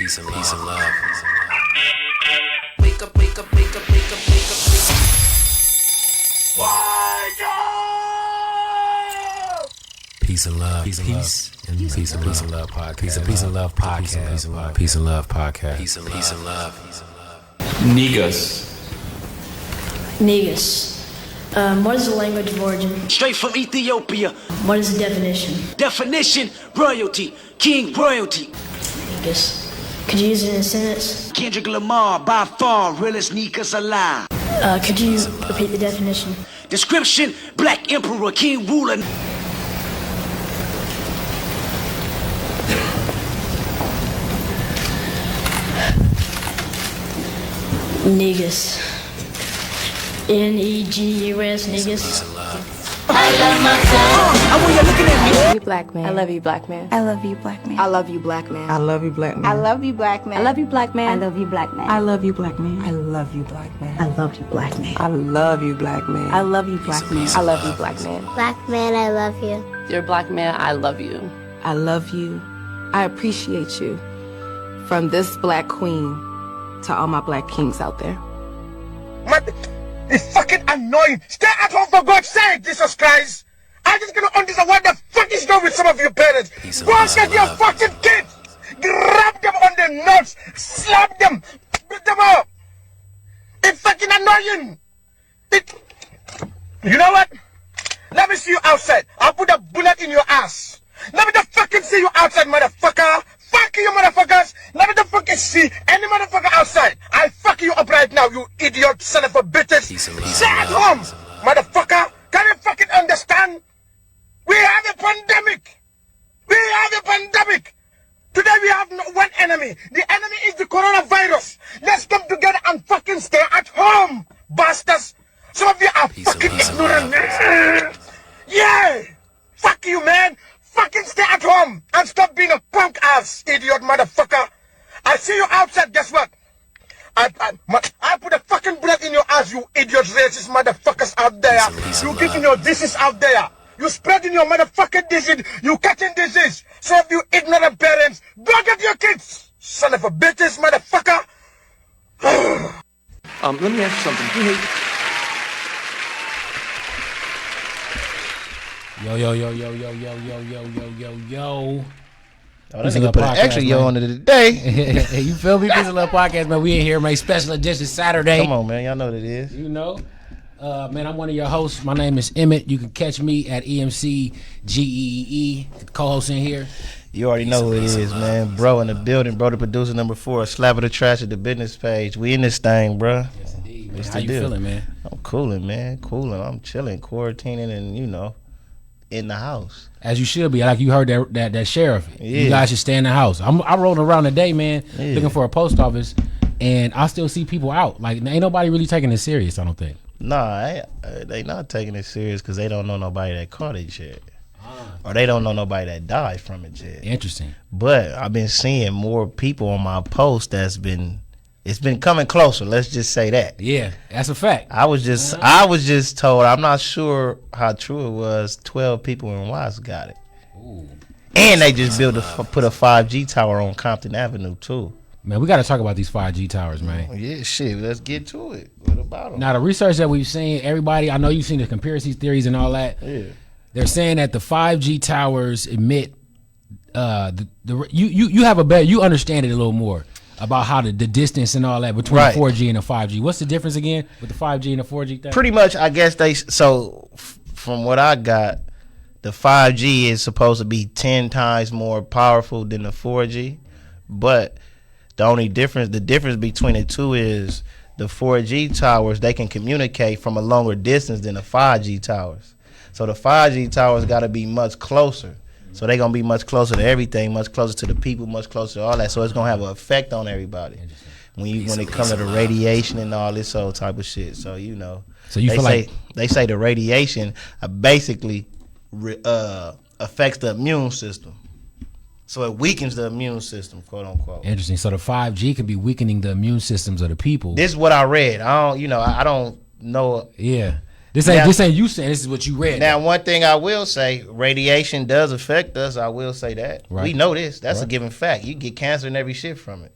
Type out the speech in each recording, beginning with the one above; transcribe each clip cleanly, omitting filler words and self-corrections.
Peace and love. Wake up, wake up, wake up, wake up, wake up, wake up. Peace and love. Peace and love podcast. Peace and love podcast. Peace and love podcast. Peace and love. Niggas. What is the language of origin? Straight from Ethiopia. What is the definition? Definition, royalty, king royalty. Negus. Could you use it in a sentence? Kendrick Lamar, by far, realest niggas alive. Could you repeat the definition? Description, black emperor, king ruler. Negus. Negus, Negus. I want you looking at me. I love you, black man. I love you, black man. I love you, black man. I love you, black man. I love you, black man. I love you, black man. I love you, black man. I love you, black man. I love you, black man. I love you, black man. I love you, black man. I love you, black man. I love you, black man. I love you, black man. Black man, I love you. You're a black man. I love you. I love you. I appreciate you. From this black queen to all my black kings out there. It's fucking annoying. Stay at home for God's sake, Jesus Christ. I just gonna understand what the fuck is wrong with some of your parents. Go and get your fucking kids. Grab them on the nuts. Slap them. Beat them up. It's fucking annoying. You know what? Let me see you outside. I'll put a bullet in your ass. Let me just fucking see you outside, motherfucker. Fuck you, motherfuckers. Let me just fucking see any motherfucker outside. I'll fuck you up right now, you idiot son of a bitches. Stay at home, motherfucker. Can you fucking understand? We have a pandemic. Today we have one enemy. The enemy is the coronavirus. Let's come together and fucking stay at home, bastards. Some of you are fucking ignorant. Yeah. Fuck you, man. Fucking stay at home and stop being a punk ass idiot motherfucker. I see you outside. Guess what? I put a fucking bullet in your ass, you idiot racist motherfuckers out there. You giving your disease out there. You spreading your motherfucking disease. You catching disease. Some of you ignorant parents, go get your kids. Son of a bitches, motherfucker. Let me ask you something. Do you hate... Yo. Oh, that nigga put an extra yo on it today. You feel me? Peace and love podcast, man. We in here, man. Special edition Saturday. Come on, man. Y'all know what it is. You know. Man, I'm one of your hosts. My name is Emmett. You can catch me at EMCGEE, co-host in here. You already know who it is, man. Bro in the building. Bro, the producer number 4. Slap of the trash at the business page. We in this thing, bro. Yes, indeed, man. How you feeling, man? I'm cooling, man. I'm chilling, quarantining, and, you know, in the house. As you should be. Like you heard that sheriff. Yeah. You guys should stay in the house. I'm rolling around today, man, looking for a post office, and I still see people out. Like, ain't nobody really taking it serious, I don't think. Nah, they not taking it serious because they don't know nobody that caught it yet. Or they don't know nobody that died from it yet. Interesting. But I've been seeing more people on my post it's been coming closer, let's just say that. Yeah, that's a fact. I was just told, I'm not sure how true it was, 12 people in Watts got it. Ooh. And they just put a 5G tower on Compton Avenue too. Man, we got to talk about these 5G towers, man. Yeah, shit, let's get to it. What about them? Now, the research that we've seen, everybody, I know you've seen the conspiracy theories and all that. Yeah. They're saying that the 5G towers emit, you have a better, you understand it a little more about how the distance and all that between the 4G and the 5G. What's the difference again with the 5G and the 4G thing? Pretty much, I guess from what I got, the 5G is supposed to be 10 times more powerful than the 4G, but the difference between the two is the 4G towers, they can communicate from a longer distance than the 5G towers. So the 5G towers got to be much closer. So they're going to be much closer to everything, much closer to the people, much closer to all that. So it's going to have an effect on everybody when it comes to the radiation and all this old type of shit. So, you know, so you they say the radiation basically affects the immune system. So it weakens the immune system, quote unquote. Interesting. So the 5G could be weakening the immune systems of the people. This is what I read. I don't know. Yeah. This ain't you saying. This is what you read. Now, one thing I will say, radiation does affect us. I will say that. Right. We know this. That's a given fact. You get cancer and every shit from it.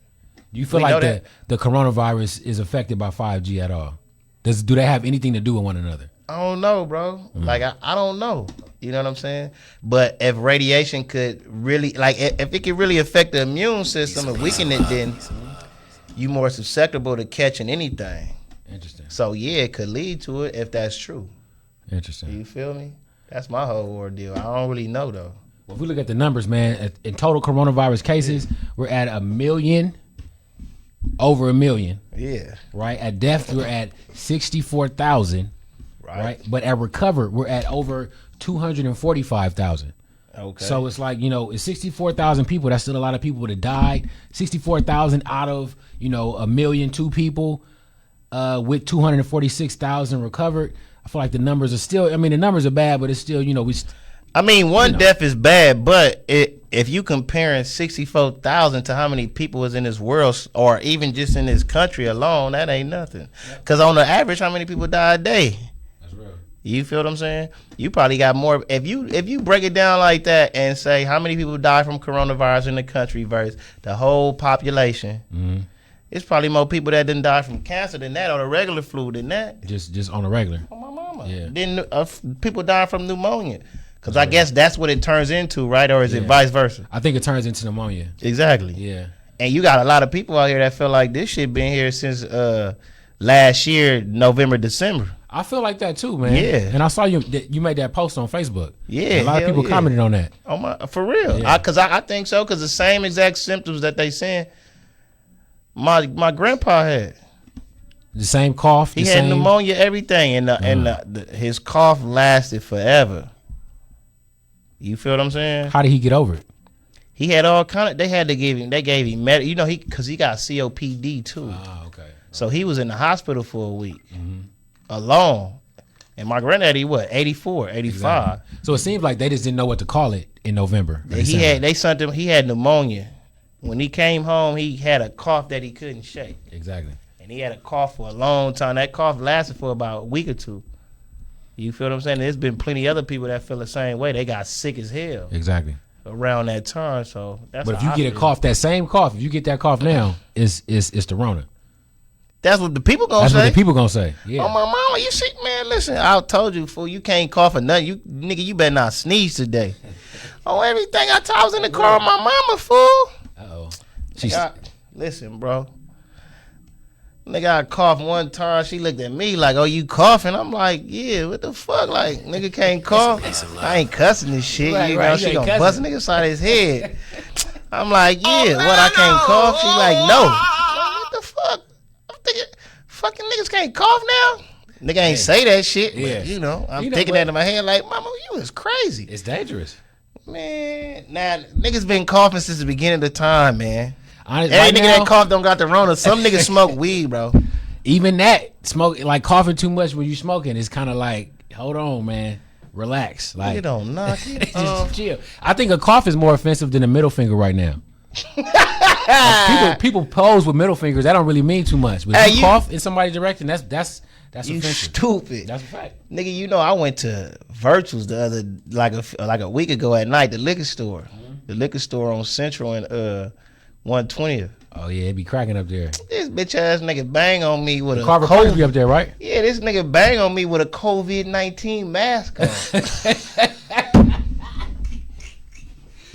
Do you feel We know like the coronavirus is affected by 5G at all? Do they have anything to do with one another? I don't know, bro. Like I don't know. You know what I'm saying? But if radiation could really, like, if it could really affect the immune system and weaken it, then you more susceptible to catching anything. Interesting. So yeah, it could lead to it if that's true. Interesting. You feel me? That's my whole ordeal. I don't really know though. Well, if we look at the numbers, man, in total coronavirus cases, we're at 1 million, over 1 million. Yeah. Right? At death, we're at 64,000. Right. But at recovered, we're at over 245,000. Okay. So it's like, it's 64,000 people. That's still a lot of people that died. 64,000 out of, 1,000,002 people with 246,000 recovered. I feel like the numbers are still, the numbers are bad, but it's still, one death is bad, but if you comparing 64,000 to how many people was in this world or even just in this country alone, that ain't nothing. Because on the average, how many people die a day? That's real. You feel what I'm saying? You probably got more. If you break it down like that and say how many people die from coronavirus in the country versus the whole population, it's probably more people that didn't die from cancer than that or the regular flu than that. Just on a regular. Oh, my mama. Yeah. Then people dying from pneumonia. Because I guess that's what it turns into, right? Or is it vice versa? I think it turns into pneumonia. Exactly. Yeah. And you got a lot of people out here that feel like this shit been here since last year, November, December. I feel like that too, man. Yeah. And I saw you made that post on Facebook. Yeah. A lot of people commented on that. Oh, for real. Yeah. Because I think so. Because the same exact symptoms that they saying my grandpa had. The same cough. He had pneumonia, everything. And his cough lasted forever. You feel what I'm saying? How did he get over it? He had all kind of. They gave him because he got COPD too. Oh, okay. So he was in the hospital for a week alone. And my granddaddy, 84, 85. Exactly. So it seems like they just didn't know what to call it in November. They sent him. He had pneumonia. When he came home, he had a cough that he couldn't shake. Exactly. And he had a cough for a long time. That cough lasted for about a week or two. You feel what I'm saying? There's been plenty other people that feel the same way. They got sick as hell. Exactly. Around that time, so that's. But if you get a cough, that same cough, if you get that cough now, it's the Rona. That's what the people gonna say. That's what the people gonna say. Yeah. Oh, my mama, you see, man, listen, I told you, fool, you can't cough or nothing. You better not sneeze today. Everything I was in the car with my mama, fool. Uh-oh. Listen, bro. Nigga, I coughed one time. She looked at me like, "Oh, you coughing?" I'm like, "Yeah, what the fuck? Like, nigga can't cough. I ain't cussing this shit. Right, she gonna bust a nigga side of his head." I'm like, "Yeah, what? I can't cough?" She like, "No." I'm like, what the fuck? I'm thinking, fucking niggas can't cough now. Nigga ain't say that shit. Yeah. But, I'm thinking that in my head like, "Mama, you is crazy." It's dangerous. Man, now niggas been coughing since the beginning of the time, man. Every Right nigga now, that cough don't got the Rona. Some niggas smoke weed, bro. even that like coughing too much when you smoking is kind of like, hold on, man, relax. Like, You don't knock it just chill. I think a cough is more offensive than a middle finger right now. Like, people pose with middle fingers. That don't really mean too much. But if you cough in somebody's direction, that's you offensive. stupid. That's a fact. Nigga, I went to Virtuals the other like a week ago at night. The liquor store, the liquor store on Central and 120th. Oh yeah, it be cracking up there. This bitch ass nigga bang on me with a Carver Park be up there, right? Yeah, this nigga bang on me with a COVID-19 mask on.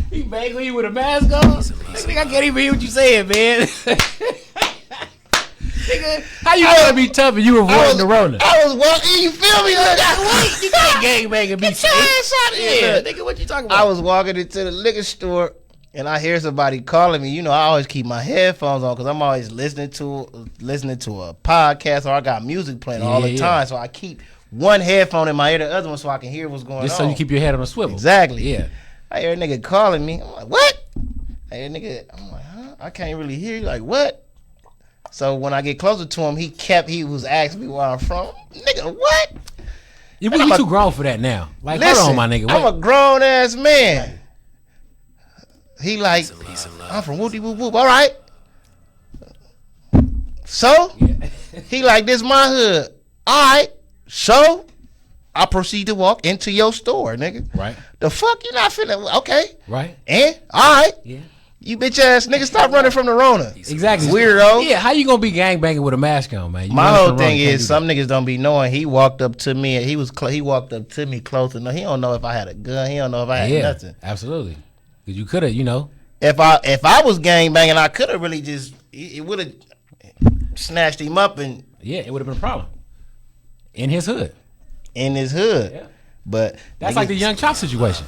He bang on you with a mask on? Nigga, I can't even hear what you saying, man. Nigga, how you gonna be tough and you avoiding the Rona? I was walking, you feel me? Wait, you can't gangbang and be safe. Yeah, nigga, what you talking about? I was walking into the liquor store and I hear somebody calling me. I always keep my headphones on because I'm always listening to a podcast or I got music playing all the time. So I keep one headphone in my ear, the other one so I can hear what's going on. Just so you keep your head on a swivel. Exactly. Yeah. I hear a nigga calling me. I'm like, what? I hear a nigga, I'm like, huh? I can't really hear you. Like, what? So when I get closer to him, he was asking me where I'm from. Nigga, what? You too grown for that now. Like, listen, hold on, my nigga. I'm a grown ass man. He like, I'm from Whoopty Whoop Whoop. All right. So he like, this my hood. All right. So I proceed to walk into your store, nigga. Right. The fuck you not feeling? Okay. Right. And all right. Yeah. You bitch ass nigga, stop running from the Rona. Exactly. Weirdo. Yeah, how you gonna be gangbanging with a mask on, man? My whole thing is some niggas don't be knowing. He walked up to me and he walked up to me close enough. He don't know if I had a gun. He don't know if I had nothing. Absolutely. Because you could have, you know. If I was gangbanging, I could have really just it would have snatched him up and it would have been a problem in his hood. Yeah. But that's like the Young Chop situation.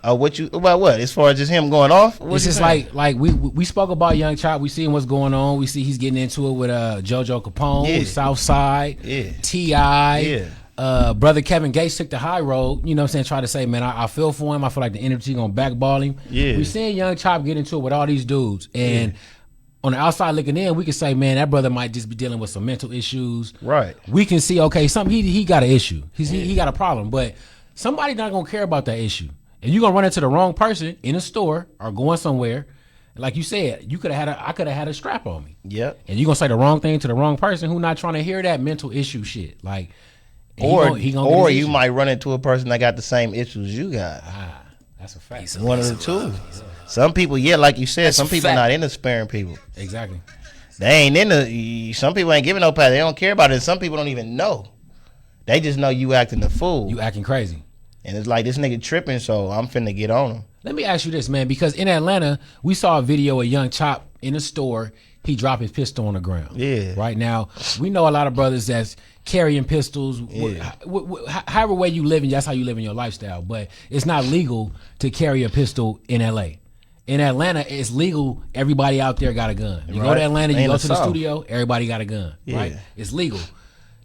What as far as just him going off? It's just like we spoke about Young Chop. We seeing what's going on. We see he's getting into it with JoJo Capone, Southside, T.I. Brother Kevin Gates took the high road. You know what I'm saying? Try to say, man, I feel for him. I feel like the energy gonna backball him. We seeing Young Chop get into it with all these dudes, and on the outside looking in, we can say, man, that brother might just be dealing with some mental issues. Right. We can see, okay, something he got an issue. He got a problem, but somebody not gonna care about that issue. And you're gonna run into the wrong person in a store or going somewhere. Like you said, I could have had a strap on me. Yep. And you're gonna say the wrong thing to the wrong person who not trying to hear that mental issue shit. Like, or you might run into a person that got the same issues you got. That's a fact. One of the two. Some people, like you said, some people not into sparing people. Exactly. They ain't into. Some people ain't giving no pass. They don't care about it. And some people don't even know. They just know you acting the fool. You acting crazy. And it's like, this nigga tripping, so I'm finna get on him. Let me ask you this, man, because in Atlanta, we saw a video of Young Chop in a store. He dropped his pistol on the ground. Yeah. Right now, we know a lot of brothers that's carrying pistols. However way you living, that's how you live in your lifestyle. But it's not legal to carry a pistol in L.A. In Atlanta, it's legal. Everybody out there got a gun. You go to Atlanta, you go to the studio, everybody got a gun. Right? It's legal.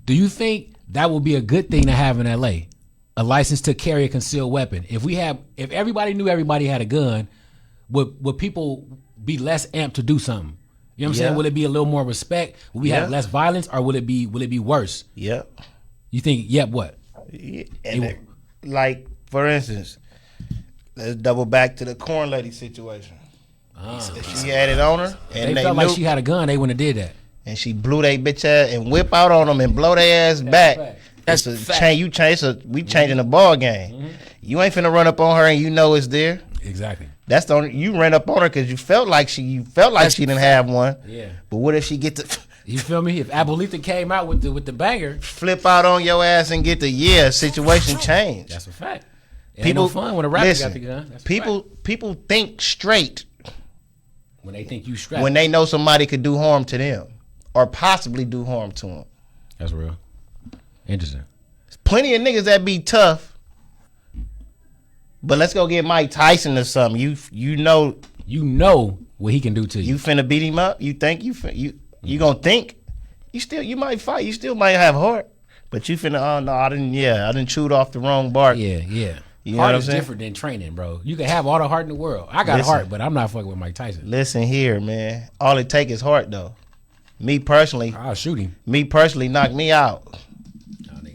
Do you think that would be a good thing to have in L.A.? A license to carry a concealed weapon. If everybody knew everybody had a gun, would people be less amped to do something? You know what I'm saying? Will it be a little more respect? Will we have less violence, or will it be worse? Yep. You think? What? And like, for instance, let's double back to the corn lady situation. If she had it on her, and they felt like she had a gun, they wouldn't have did that. And she blew they bitch ass and whip out on them and blow their ass back. That's a fact. We changing the ball game. Mm-hmm. You ain't finna run up on her and you know it's there. Exactly. That's the only, you ran up on her because you felt like she didn't have one. Yeah. But what if she get the you feel me? If Abuelita came out with the banger, flip out on your ass and get the situation changed. That's a fact. Ain't no fun when a rapper got the gun. That's people think straight when they think you strapped. When they know somebody could do harm to them or possibly do harm to them. That's real. Interesting. There's plenty of niggas that be tough, but let's go get Mike Tyson or something. You know what he can do to you. You finna beat him up. You think you gonna think you might fight. You still might have heart, but you finna. Oh no, I didn't chewed off the wrong bark. Yeah. You heart is different than training, bro. You can have all the heart in the world. I got heart, but I'm not fucking with Mike Tyson. Listen here, man. All it take is heart, though. Me personally, I'll shoot him. Me personally, knock me out.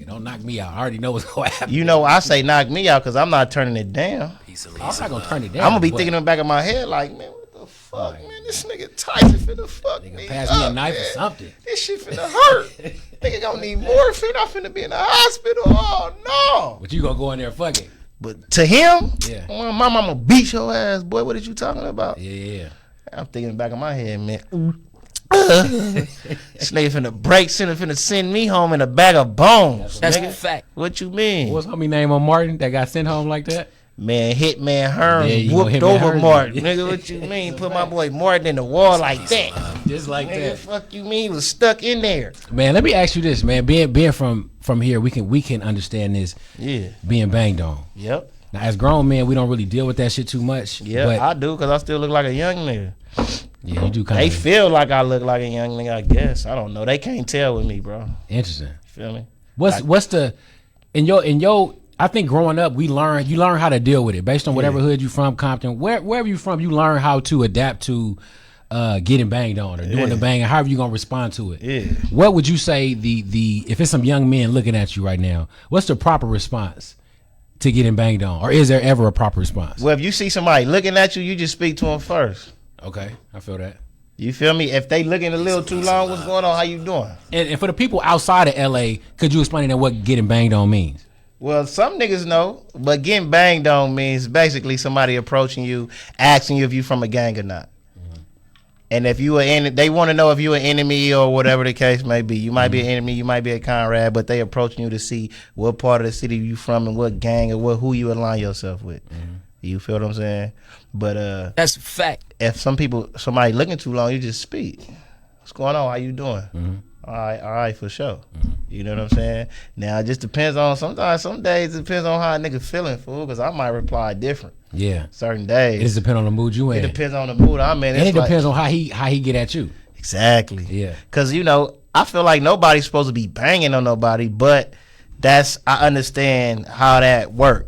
Don't knock me out. I already know what's going to happen. You know, I say knock me out because I'm not turning it down. I'm not going to turn it down. I'm going to be thinking in the back of my head like, man, what the fuck, man? This nigga Tyson finna fuck me pass me a knife or something. This shit finna hurt. Nigga gonna need morphine. I'm finna be in the hospital. Oh, no. But you going to go in there fucking. But to him, yeah. My mama beat your ass, boy. What are you talking about? Yeah. I'm thinking in the back of my head, man. This nigga finna break, finna send me home in a bag of bones. That's a fact. What you mean? What's homie name on Martin that got sent home like that? Man, Hitman Hearns whooped over Martin. Nigga, what you mean? Put my boy Martin in the wall like that. Just like nigga, that. Fuck you mean? He was stuck in there. Man, let me ask you this, man. Being from here, we can understand this. Yeah. Being banged on. Yep. Now, as grown men, we don't really deal with that shit too much. Yeah, but I do because I still look like a young nigga. Yeah, you do kind of. They feel like I look like a young nigga, I guess. I don't know. They can't tell with me, bro. Interesting. You feel me? What's the in your I think growing up you learn how to deal with it based on whatever hood you from, Compton, wherever you from, you learn how to adapt to getting banged on or doing the banging, however you gonna respond to it. Yeah. What would you say the if it's some young men looking at you right now, what's the proper response to getting banged on? Or is there ever a proper response? Well, if you see somebody looking at you, you just speak to them first. Okay, I feel that. You feel me? If they looking a little too long, what's going on? How you doing? And for the people outside of LA, could you explain to them what getting banged on means? Well, some niggas know, but getting banged on means basically somebody approaching you, asking you if you from a gang or not. And if you they want to know if you an enemy or whatever the case may be. You might be an enemy, you might be a Conrad, but they approaching you to see what part of the city you from and what gang or who you align yourself with. You feel what I'm saying? But that's a fact. If somebody looking too long, you just speak. What's going on? How you doing? All right, for sure. You know what I'm saying? Now it just depends on some days it depends on how a nigga feeling, fool. Because I might reply different. Yeah. Certain days. It just depends on the mood you in. It depends on the mood I'm in. And it depends on how he get at you. Exactly. Yeah. Because I feel like nobody's supposed to be banging on nobody, but I understand how that work.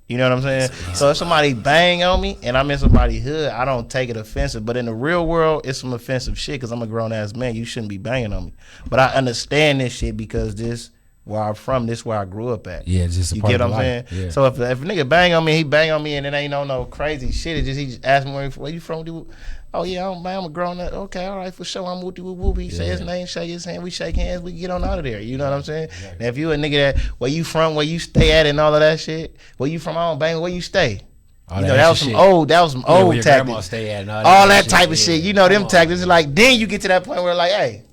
You know what I'm saying? So if somebody bang on me and I'm in somebody's hood, I don't take it offensive. But in the real world, it's some offensive shit because I'm a grown ass man. You shouldn't be banging on me. But I understand this shit because this where I'm from, this where I grew up at. Yeah, it's just a part get of what I'm life. saying? Yeah. So if a nigga bang on me, he bang on me and it ain't no crazy shit. It's just he just asked me where you from. Oh yeah, I'm a grown up. Okay, all right, for sure. I'm whoopty whoop whoop. He say his name, shake his hand, we shake hands, we get on out of there. You know what I'm saying? Exactly. Now if you a nigga that where you from, where you stay at and all of that shit, where you from, I don't bang, where you stay. That was some old tactics. Grandma stay at and all that type of shit. You know them tactics. Like then you get to that point where like, hey,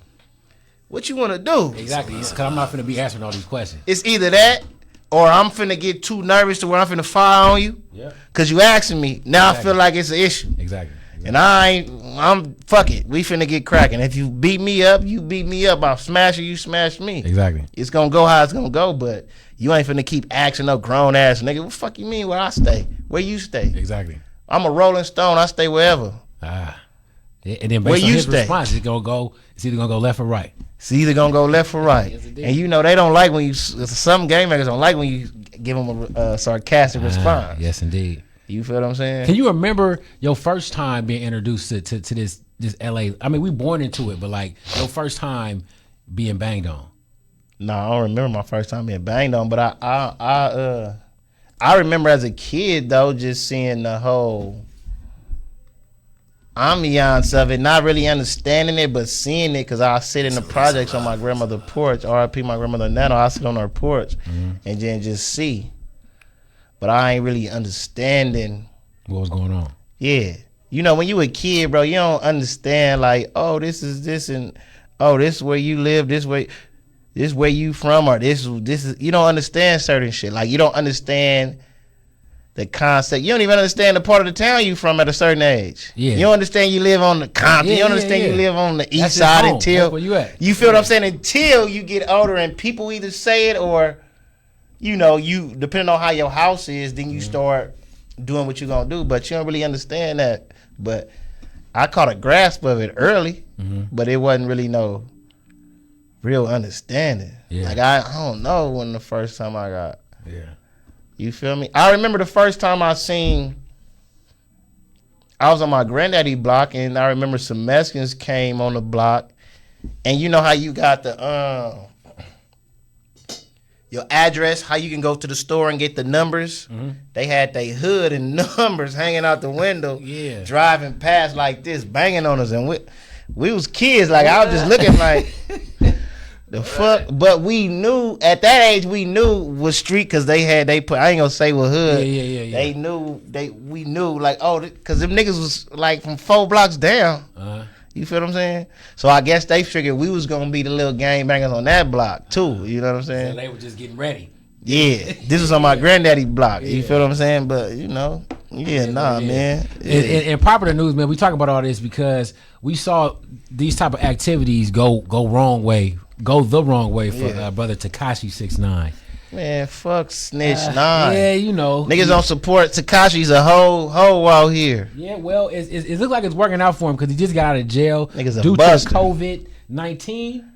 what you want to do? Exactly. Because I'm not finna be answering all these questions. It's either that or I'm finna get too nervous to where I'm finna fire on you. Yeah. Because you asking me. Now I feel like it's an issue. Exactly. And I'm fuck it. We finna get cracking. If you beat me up, you beat me up. I'll smash you smash me. Exactly. It's gonna go how it's gonna go, but you ain't finna keep asking no grown ass nigga. What the fuck you mean where I stay? Where you stay? Exactly. I'm a Rolling Stone. I stay wherever. And then based on his response, it's either gonna go left or right. It's either gonna go left or right. Yes, and they don't like when some game makers don't like when you give them a sarcastic response. Yes, indeed. You feel what I'm saying? Can you remember your first time being introduced to this LA? I mean, we born into it, but like your first time being banged on. No, I don't remember my first time being banged on, but I remember as a kid though, just seeing the whole ambiance of it, not really understanding it, but seeing it because I sit in the projects on my grandmother's porch. RIP my grandmother Nano. I sit on her porch and then just see. But I ain't really understanding what was going on. Yeah. When you a kid, bro, you don't understand like, oh, this is this and oh, this is where you live, this where you from, or this is you don't understand certain shit. Like you don't understand the concept. You don't even understand the part of the town you from at a certain age. Yeah. You don't understand you live on the Compton. You don't understand you live on the east side until where you at. You feel what I'm saying? Until you get older and people either say it or you depending on how your house is, then you start doing what you're gonna do. But you don't really understand that. But I caught a grasp of it early, but it wasn't really no real understanding. Yeah. Like I don't know when the first time I got. Yeah. You feel me? I remember the first time I was on my granddaddy block, and I remember some Mexicans came on the block, and you know how you got the your address, how you can go to the store and get the numbers. They had their hood and numbers hanging out the window, driving past like this, banging on us, and we was kids. Like I was just looking like the fuck. But we knew at that age, we knew what street because they put. I ain't gonna say what hood. Yeah. They knew we knew like because them niggas was like from 4 blocks down. You feel what I'm saying? So I guess they figured we was gonna be the little gang bangers on that block too. You know what I'm saying? So they were just getting ready. Yeah, this was on my granddaddy block. You feel what I'm saying? But man. In popular news, man, we talk about all this because we saw these type of activities go the wrong way for brother Tekashi 6ix9ine. Man, fuck Snitch 9. Yeah, niggas don't support Tekashi's a hoe out here. Yeah, well, it looks like it's working out for him because he just got out of jail niggas due to COVID-19.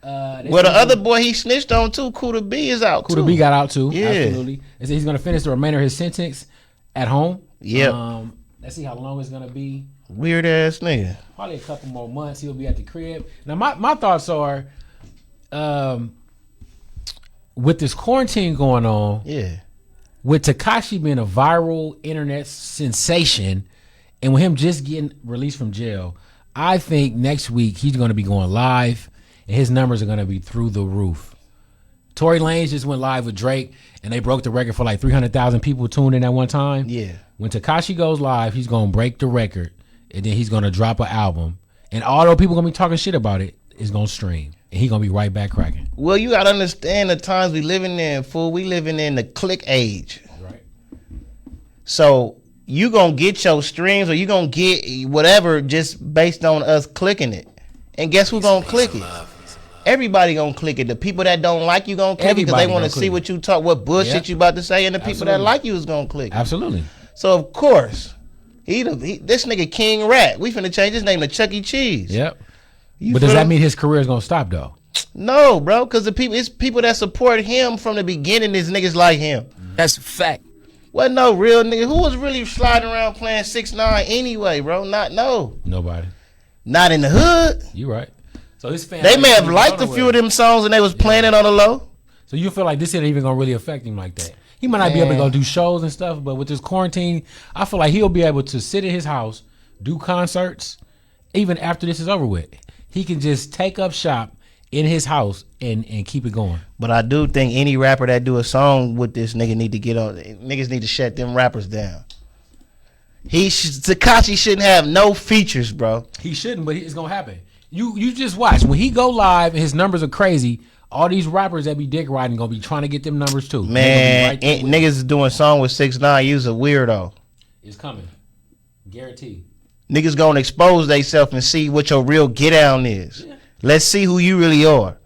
Well, the other boy he snitched on too, Kuda B is out too. Kuda B got out too. Yeah. Absolutely. And so he's going to finish the remainder of his sentence at home. Yep. Let's see how long it's going to be. Weird ass nigga. Probably a couple more months he'll be at the crib. Now, my thoughts are, with this quarantine going on, with Tekashi being a viral internet sensation, and with him just getting released from jail, I think next week he's going to be going live, and his numbers are going to be through the roof. Tory Lanez just went live with Drake, and they broke the record for like 300,000 people tuned in at one time. Yeah. When Tekashi goes live, he's gonna break the record, and then he's gonna drop an album, and although people gonna be talking shit about it, it's gonna stream, and he gonna be right back cracking. Well, you gotta understand the times we living in, fool. We living in the click age. Right. So you gonna get your streams or you gonna get whatever just based on us clicking it. And guess who's gonna click it? Everybody gonna click it. The people that don't like you gonna click it because they want to see what you talk, what bullshit you about to say, and the people that like you is gonna click it. Absolutely. So of course, this nigga King Rat. We finna change his name to Chuck E. Cheese. Yep. But does that mean his career is gonna stop though? No, bro, because it's people that support him from the beginning is niggas like him. That's a fact. Wasn't no real nigga. Who was really sliding around playing 6ix9ine anyway, bro? Nobody. Not in the hood. You right. So his fans, They may have liked a few of them songs and they was playing it on the low. So you feel like this isn't even gonna really affect him like that. He might not be able to go do shows and stuff, but with this quarantine, I feel like he'll be able to sit in his house, do concerts, even after this is over with. He can just take up shop in his house and keep it going. But I do think any rapper that do a song with this nigga need to get on. Niggas need to shut them rappers down. Tekashi shouldn't have no features, bro. He shouldn't, but it's gonna happen. You just watch when he go live and his numbers are crazy. All these rappers that be dick riding gonna be trying to get them numbers too. Man, niggas is doing a song with 6ix9ine. You's a weirdo. It's coming, guaranteed. Niggas gonna expose theyself and see what your real get down is. Yeah. Let's see who you really are.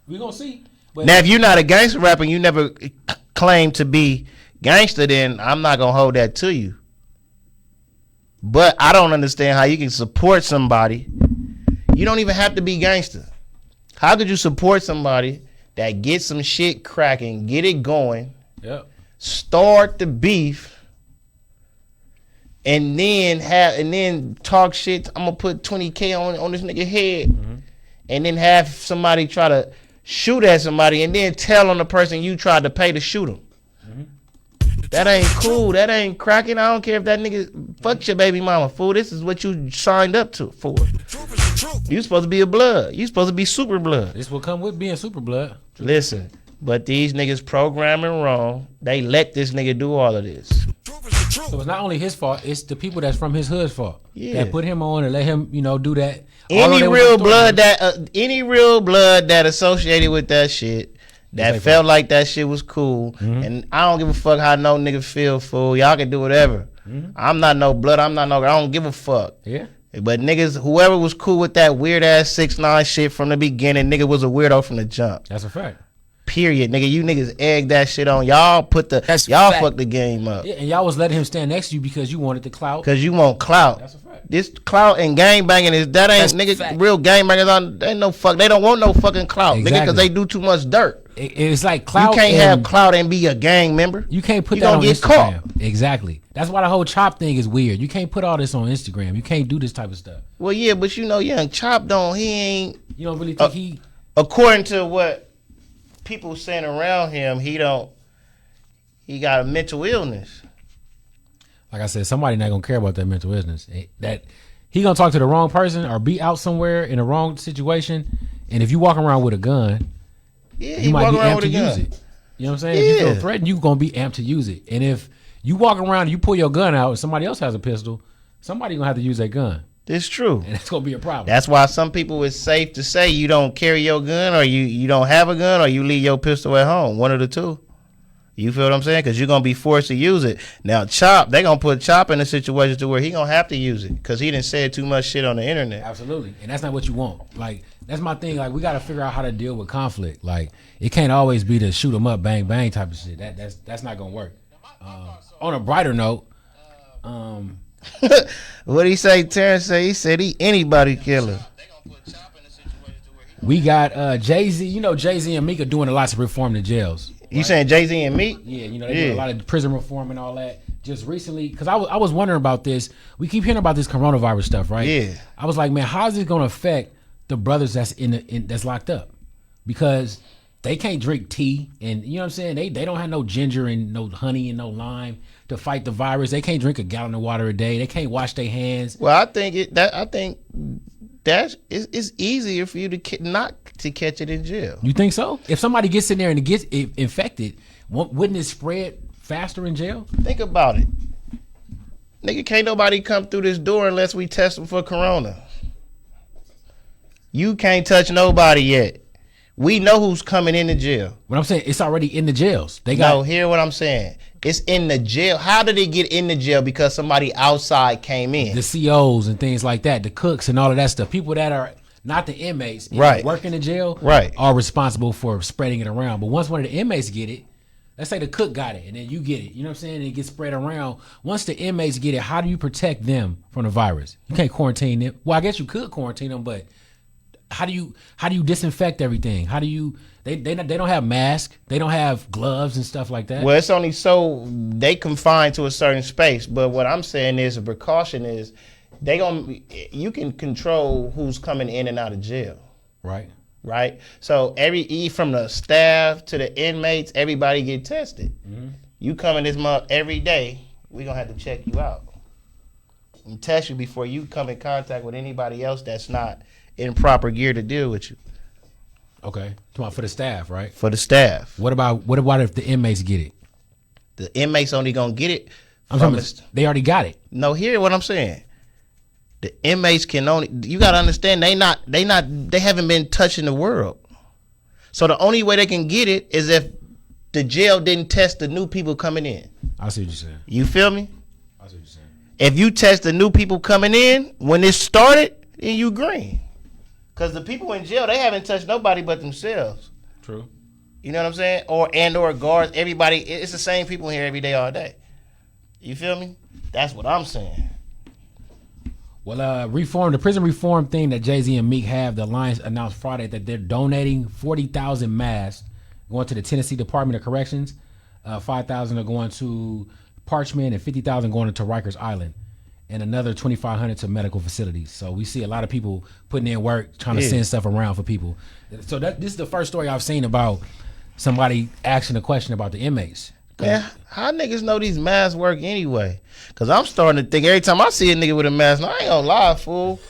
We gonna see. But now, if you're not a gangster rapper and you never claim to be gangster, then I'm not gonna hold that to you. But I don't understand how you can support somebody. You don't even have to be gangster. How could you support somebody that gets some shit cracking, get it going, start the beef, and then talk shit? I'm gonna put 20K on this nigga head, and then have somebody try to shoot at somebody, and then tell on the person you tried to pay to shoot him. That ain't cool. That ain't cracking. I don't care if that nigga fucked your baby mama, fool. This is what you signed up for. You supposed to be a blood. You supposed to be super blood. This will come with being super blood. Listen, but these niggas programming wrong. They let this nigga do all of this. So it's not only his fault. It's the people that's from his hood's fault. Yeah. That put him on and let him, do that. Any real blood that associated with that shit. That felt like that shit was cool. And I don't give a fuck how no nigga feel, fool. Y'all can do whatever. I'm not no blood. I don't give a fuck. Yeah. But niggas, whoever was cool with that weird ass 6ix9ine shit from the beginning, nigga was a weirdo from the jump. That's a fact. Period, nigga. You niggas egged that shit on. Y'all fucked the game up. Yeah, and y'all was letting him stand next to you because you wanted the clout. Because you want clout. That's a fact. This clout and gang banging ain't nigga. Real gang bangers on. They ain't no fuck. They don't want no fucking clout, nigga, because they do too much dirt. It's like clout. You can't have clout and be a gang member. You can't put that on Instagram. Caught. Exactly. That's why the whole Chop thing is weird. You can't put all this on Instagram. You can't do this type of stuff. Well, yeah, but young Chop he ain't. You don't really think he. According to what people saying around him, he got a mental illness. Like I said, somebody not gonna care about that mental illness. That he gonna talk to the wrong person or be out somewhere in the wrong situation. And if you walk around with a gun, you might be amped to use it. You know what I'm saying? If you feel threatened, you gonna be amped to use it. And if you walk around and you pull your gun out and somebody else has a pistol, somebody gonna have to use that gun. It's true. And it's gonna be a problem. That's why some people it's safe to say you don't carry your gun or you don't have a gun or you leave your pistol at home. One of the two. You feel what I'm saying? Because you're going to be forced to use it. Now, Chop, they going to put Chop in a situation to where he going to have to use it because he done said too much shit on the internet. Absolutely. And that's not what you want. Like, that's my thing. Like, we got to figure out how to deal with conflict. Like, it can't always be the shoot 'em up, bang, bang type of shit. That's not going to work. On a brighter note, what he say? Terrence say he said he anybody killer. We got Jay-Z. You know, Jay-Z and Meek are doing a lot to reform the jails. You saying Jay-Z and Meek? Yeah, they do a lot of prison reform and all that. Just recently, because I was wondering about this. We keep hearing about this coronavirus stuff, right? Yeah. I was like, man, how is it going to affect the brothers that's that's locked up? Because they can't drink tea, and you know what I'm saying? They don't have no ginger and no honey and no lime to fight the virus. They can't drink a gallon of water a day. They can't wash their hands. Well, I think it's easier for you to not to catch it in jail. You think so? If somebody gets in there and it gets infected, wouldn't it spread faster in jail? Think about it. Nigga, can't nobody come through this door unless we test them for corona. You can't touch nobody yet. We know who's coming into jail. What I'm saying, it's already in the jails. Hear what I'm saying. It's in the jail. How did it get in the jail? Because somebody outside came in. The COs and things like that, the cooks and all of that stuff. People that are not the inmates, right, work in the jail, right, are responsible for spreading it around. But once one of the inmates get it, let's say the cook got it, and then you get it. You know what I'm saying? And it gets spread around. Once the inmates get it, how do you protect them from the virus? You can't quarantine them. Well, I guess you could quarantine them, but how do you disinfect everything? How do you? They don't have masks. They don't have gloves and stuff like that. Well, it's only so they confined to a certain space. But what I'm saying is a precaution is you can control who's coming in and out of jail. Right. So from the staff to the inmates, everybody get tested. Mm-hmm. You come in this month every day, we gonna have to check you out and test you before you come in contact with anybody else that's not in proper gear to deal with you. Okay. For the staff, right? For the staff. What about if the inmates get it? The inmates only gonna get it. They already got it. No, hear what I'm saying. The inmates can only. You gotta understand they haven't been touching the world. So the only way they can get it is if the jail didn't test the new people coming in. I see what you're saying. You feel me? I see what you're saying. If you test the new people coming in when it started, then you green. Because the people in jail, they haven't touched nobody but themselves. True. You know what I'm saying? Or guards, everybody, it's the same people here every day, all day. You feel me? That's what I'm saying. Well, the prison reform thing that Jay-Z and Meek have, the Alliance announced Friday that they're donating 40,000 masks going to the Tennessee Department of Corrections. 5,000 are going to Parchman and 50,000 going to Rikers Island. And another 2,500 to medical facilities. So we see a lot of people putting in work, trying to send stuff around for people. So this is the first story I've seen about somebody asking a question about the inmates. Yeah, how niggas know these masks work anyway? Because I'm starting to think every time I see a nigga with a mask, I ain't gonna lie, fool.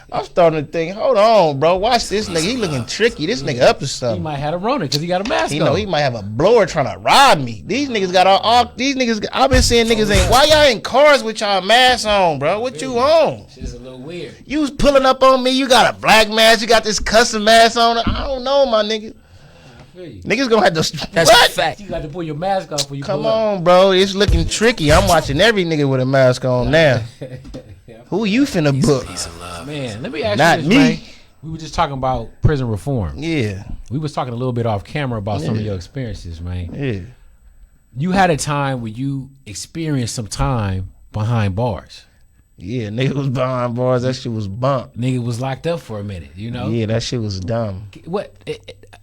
I'm starting to think, hold on, bro. Watch this nigga. He looking tricky. This nigga up to something. He might have a Rona because he got a mask on. You know, he might have a blower trying to rob me. These niggas got all these niggas. I've been seeing niggas why y'all in cars with y'all masks on, bro? What you on? Shit's a little weird. You was pulling up on me. You got a black mask. You got this custom mask on. I don't know, my nigga. Niggas gonna have to. That's a fact. You got to pull your mask off when you come on, bro. It's looking tricky. I'm watching every nigga with a mask on now. Who you finna book? Man, let me ask Not you this, me. man. We were just talking about prison reform. Yeah. We was talking a little bit off camera about some of your experiences, man. Yeah. You had a time where you experienced some time behind bars. Yeah, nigga was behind bars. That shit was bump. Nigga was locked up for a minute, you know? Yeah, that shit was dumb. What?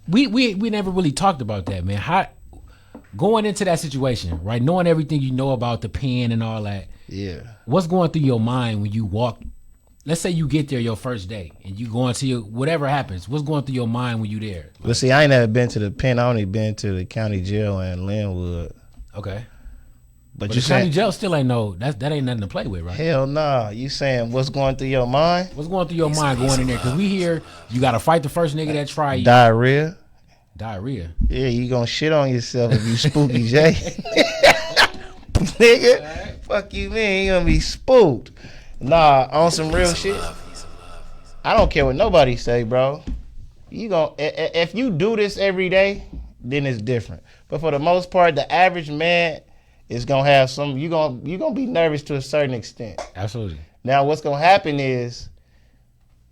We never really talked about that, man. How going into that situation, right? Knowing everything you know about the pen and all that. Yeah. What's going through your mind when you walk? Let's say you get there your first day and you going to your whatever happens. What's going through your mind when you there? Well, see, I ain't never been to the pen. I only been to the county jail in Linwood. Okay. But you the county jail still ain't that ain't nothing to play with, right? Hell nah. You saying what's going through your mind? What's going through your mind going in there? Because we hear you got to fight the first nigga that try you. Diarrhea. Diarrhea. Yeah, you gonna shit on yourself if you spooky J. Nigga, right. Fuck you, man. You gonna be spooked. Nah, on some real shit. I don't care what nobody say, bro. You gonna if you do this every day, then it's different. But for the most part, the average man is gonna have some. You gonna be nervous to a certain extent. Absolutely. Now, what's gonna happen is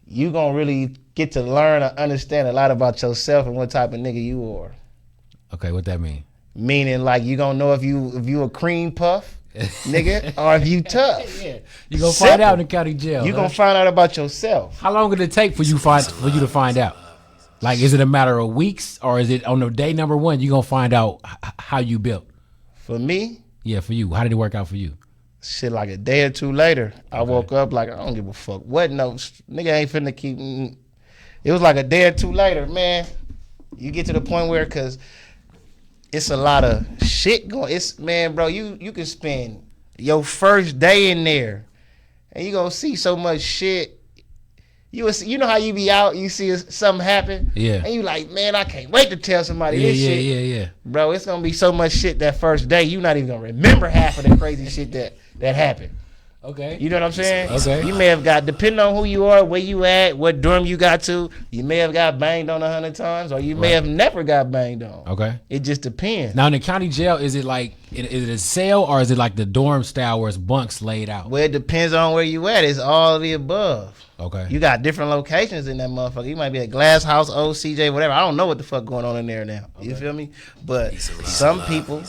you gonna really get to learn and understand a lot about yourself and what type of nigga you are. Okay, what that mean? Meaning, like, you gonna know if you a cream puff, nigga, or if you tough. Yeah, you gonna find out in the county jail. You gonna find out about yourself. How long did it take for you to find out? Like, is it a matter of weeks, or is it on the day number one you gonna find out how you built? For me? Yeah, for you. How did it work out for you? Shit, like a day or two later, I woke up like, I don't give a fuck what notes. Nigga ain't finna keep. It was like a day or two later, man. You get to the point where, cause it's a lot of shit going. It's, man, bro, you can spend your first day in there and you gonna see so much shit. You know how you be out, you see something happen, Yeah. and you like, man, I can't wait to tell somebody Yeah, this yeah, shit. yeah. Bro, it's gonna be so much shit that first day, you not even gonna remember half of the crazy shit that happened. Okay. You know what I'm saying? Okay. You may have got, depending on who you are, where you at, what dorm you got to, you may have got banged on 100 times, or you may have never got banged on. Okay. It just depends. Now in the county jail, is it like is it a cell or is it like the dorm style where it's bunks laid out? Well, it depends on where you at. It's all of the above. Okay. You got different locations in that motherfucker. You might be at Glass House, OCJ, whatever. I don't know what the fuck going on in there now. Okay. You feel me? But some people,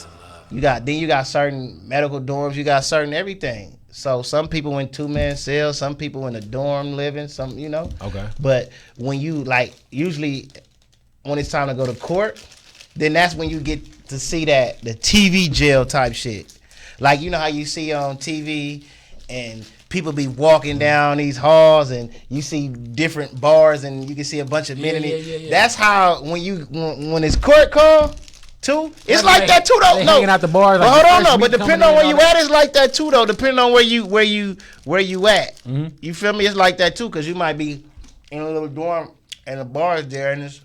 you got certain medical dorms. You got certain everything. So some people in 2-man cells, some people in a dorm living, some, you know. Okay. But when you usually when it's time to go to court, then that's when you get to see the TV jail type shit. Like, you know how you see on TV and people be walking down these halls and you see different bars and you can see a bunch of men in it. Yeah. That's how when it's court call too, it's like that too though. They No, hanging out the bar. but Like hold on, no. But depending on where you at, it's like that too though. Depending on where you at, you feel me? It's like that too, cause you might be in a little dorm and the bar is there and there's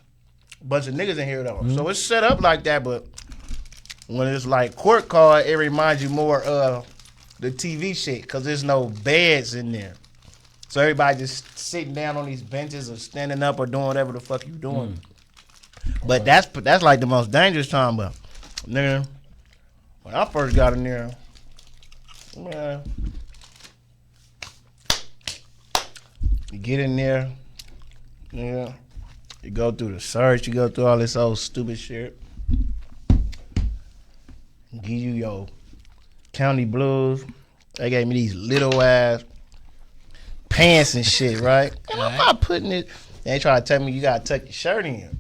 a bunch of niggas in here though. So it's set up like that. But when it's like court call, it reminds you more of the TV shit, cause there's no beds in there. So everybody just sitting down on these benches or standing up or doing whatever the fuck you doing. But that's like the most dangerous time. But nigga, when I first got in there, man, you get in there, yeah, you go through the search, you go through all this old stupid shit, give you your county blues. They gave me these little ass pants and shit, right? And I'm not putting it. They try to tell me you gotta tuck your shirt in.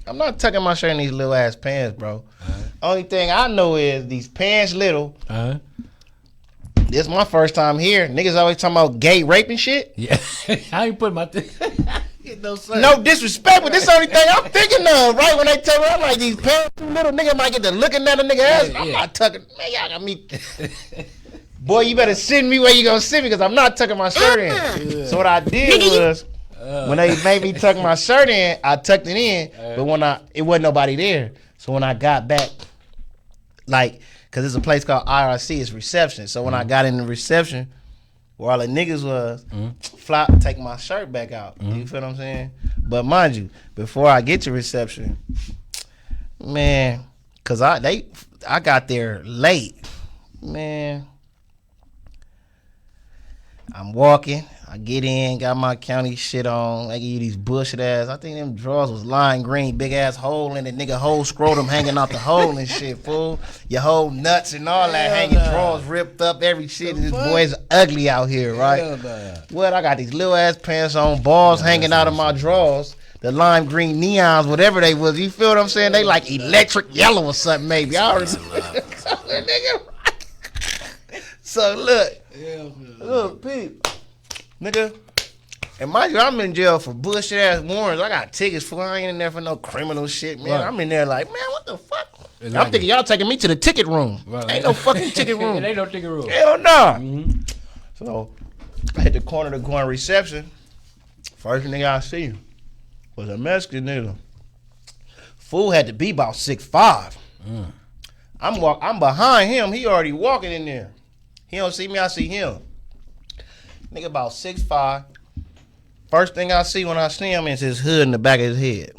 I'm not tucking my shirt in these little ass pants, bro. Only thing I know is these pants little. This is my first time here. Niggas always talking about gay rape and shit. Yeah. I ain't put my no disrespect, but this the only thing I'm thinking of, right? When they tell me, I'm like, these pants too little, nigga might get to looking at a nigga ass. I'm not tucking. Man, y'all got me. Boy, you better send me where you gonna send me, because I'm not tucking my shirt in. So what I did was, when they made me tuck my shirt in, I tucked it in, but it wasn't nobody there. So when I got back, like, cause there's a place called IRC, it's reception. So when I got in the reception, where all the niggas was, take my shirt back out. You feel what I'm saying? But mind you, before I get to reception, man, cause I got there late, man. I'm walking. I get in, got my county shit on. I give you these bullshit ass. I think them drawers was lime green, big ass hole in it, nigga, whole scrotum hanging out the hole and shit, fool. Your whole nuts and all that hanging, drawers ripped up, every shit. This boy's ugly out here, right? What? I got these little ass pants on, balls hanging out of my drawers. The lime green neons, whatever they was. You feel what I'm saying? They like electric yellow or something, maybe. I already. So look, peep. Nigga, and mind you, I'm in jail for bullshit ass warrants. I got tickets for. I ain't in there for no criminal shit, man. Right. I'm in there like, man, what the fuck? Exactly. I'm thinking y'all taking me to the ticket room. Right. Ain't no fucking ticket room. Ain't no ticket room. Hell no. Nah. So I hit the corner to go on reception. First nigga I see was a Mexican nigga. Fool had to be about 6'5". I'm behind him. He already walking in there. He don't see me. I see him. Nigga about 6'5". First thing I see when I see him is his hood in the back of his head.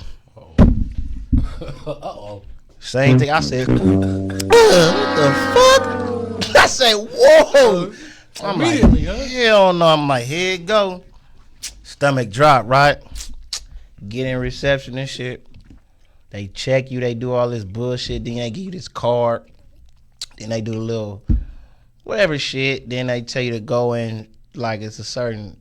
Uh-oh. Same thing. I said, what the fuck? I said, whoa. I'm like, hell no. I'm like, here it go. Stomach drop, right? Get in reception and shit. They check you. They do all this bullshit. Then they give you this card. Then they do a little whatever shit. Then they tell you to go in. Like it's a certain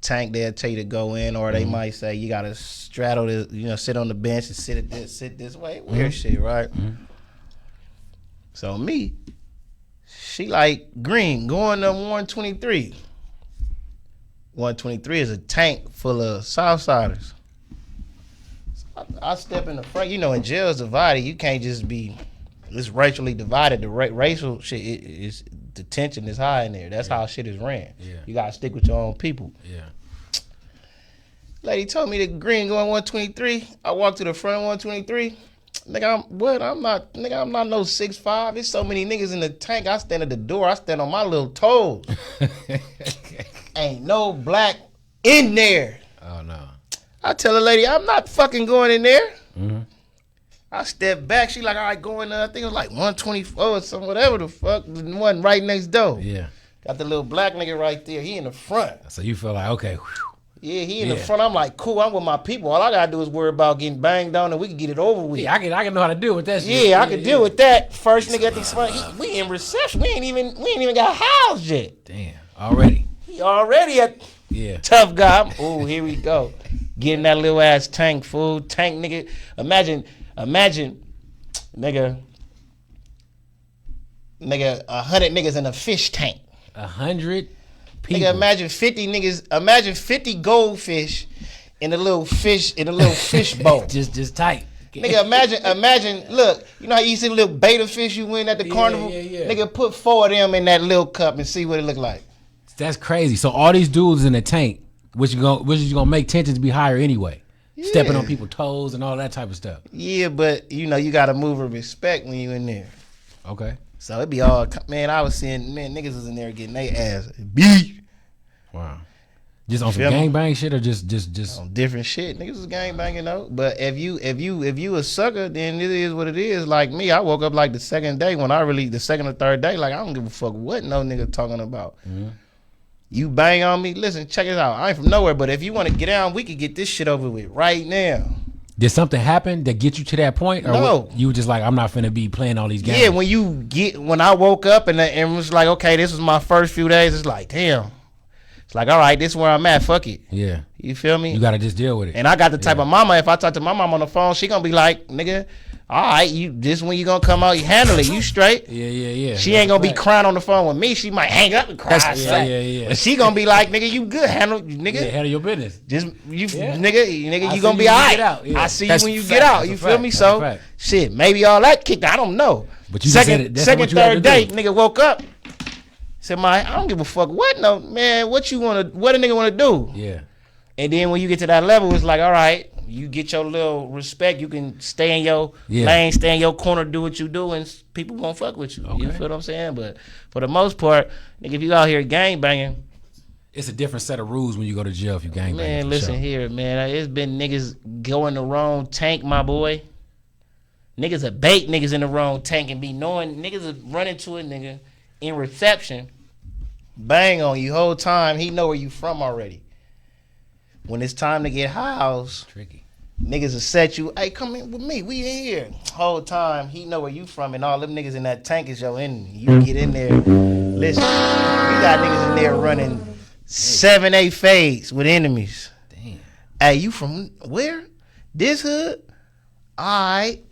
tank they'll tell you to go in, or they might say you gotta straddle this, sit on the bench and sit this way. Weird shit, right? So me, she like green, going to 123. 123 is a tank full of Southsiders. So I step in the front. In jail is divided. You can't just be, it's racially divided. The racial shit is, the tension is high in there. That's how shit is ran. Yeah. You gotta stick with your own people. Yeah. Lady told me the green going 123. I walked to the front of 123. Nigga, I'm not no 6'5". There's so many niggas in the tank. I stand at the door. I stand on my little toes. Ain't no black in there. Oh no. I tell the lady, I'm not fucking going in there. Mm-hmm. I step back. She like, all right, go in there. I think it was like 124 or something, whatever the fuck. The one right next door. Yeah. Got the little black nigga right there. He in the front. So you feel like, okay. Whew. Yeah, he in the front. I'm like, cool. I'm with my people. All I gotta do is worry about getting banged on, and we can get it over with. Yeah, I can know how to deal with that shit. Yeah, I can deal with that. First nigga at the front. We in reception. We ain't even got housed yet. Damn. Already. He already a tough guy. Oh, here we go. Getting that little ass tank, fool. Tank nigga. Imagine, nigga, 100 niggas in a fish tank. 100 people. Nigga, imagine 50 niggas. Imagine 50 goldfish in a little fish bowl. just tight. Nigga, imagine. Look, you know how you see the little beta fish you win at the carnival. Yeah. Nigga, put 4 of them in that little cup and see what it look like. That's crazy. So all these dudes in the tank, which is gonna make tensions to be higher anyway. Yeah. Stepping on people's toes and all that type of stuff. Yeah, but you know you gotta move with respect when you in there. Okay. So it be all, man, I was seeing, niggas was in there getting their ass beat. Wow. Just on some gangbang shit or just on different shit. Niggas was gangbanging though. But if you a sucker, then it is what it is. Like me, I woke up like the second or third day, like I don't give a fuck what no nigga talking about. Mm-hmm. You bang on me, listen, check it out. I ain't from nowhere, but if you want to get down, we could get this shit over with right now. Did something happen that get you to that point? Or no. You were just like, I'm not finna be playing all these games? Yeah, when I woke up and it was like, okay, this was my first few days, it's like, damn. It's like, all right, this is where I'm at, fuck it. Yeah. You feel me? You gotta just deal with it. And I got the type of mama, if I talk to my mom on the phone, she gonna be like, nigga, all right, this when you gonna come out, you handle it, you straight. Yeah. She ain't gonna be crying on the phone with me. She might hang up and cry. Yeah. But she gonna be like, nigga, you good, handle your business. Just nigga, you gonna be all right. I see you when you get out. You feel me? So shit, maybe all that kicked. I don't know. But you second, third day, nigga woke up. Said, I don't give a fuck what a nigga wanna do. Yeah. And then when you get to that level, it's like, all right, you get your little respect. You can stay in your lane, stay in your corner, do what you do, and people gonna fuck with you. Okay. You feel what I'm saying? But for the most part, nigga, if you out here gang banging, it's a different set of rules when you go to jail if you gang banging. Man, listen here, man. It's been niggas going the wrong tank, my boy. Niggas are bait niggas in the wrong tank and be knowing niggas are running to a nigga in reception, bang on you whole time. He know where you from already. When it's time to get housed, tricky. Niggas will set you, hey, come in with me, we in here. Whole time, he know where you from, and all them niggas in that tank is your enemy. You get in there, listen, we got niggas in there running 7-8 fades with enemies. Damn. Hey, you from where? This hood? Alright.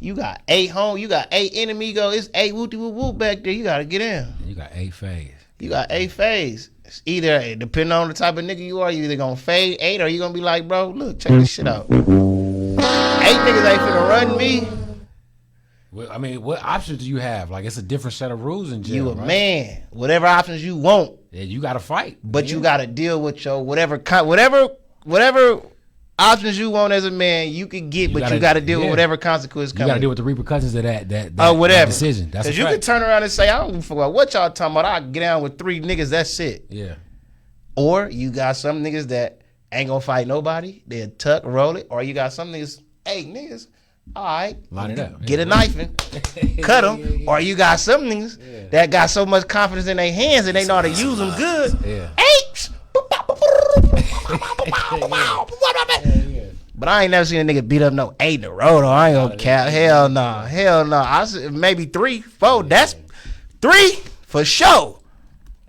You got 8 home, you got 8 enemy, it's 8 whoop-de-whoop back there, you gotta get in. You got 8 fades. You got 8 fades. It's either, depending on the type of nigga you are, you either gonna fade 8 or you gonna be like, bro, look, check this shit out. 8 niggas ain't finna run me. Well, I mean, what options do you have? Like, it's a different set of rules in jail. You a man. Whatever options you want. Yeah, you gotta fight. But you gotta deal with your whatever options you want as a man, you can get, but you gotta deal with whatever consequences come. You gotta deal with the repercussions of that whatever decision. That's because you can turn around and say, I don't give a fuck what y'all talking about. I get down with 3 niggas, that's it. Yeah. Or you got some niggas that ain't gonna fight nobody. They'll tuck, roll it. Or you got some niggas, hey niggas, all right, line it up. Get a knife and cut them. Yeah. Or you got some niggas that got so much confidence in their hands and they know how to use them good. Yeah. But I ain't never seen a nigga beat up no 8 in a row though. I ain't gonna cap. Hell no. I said maybe 3, 4. That's 3 for sure.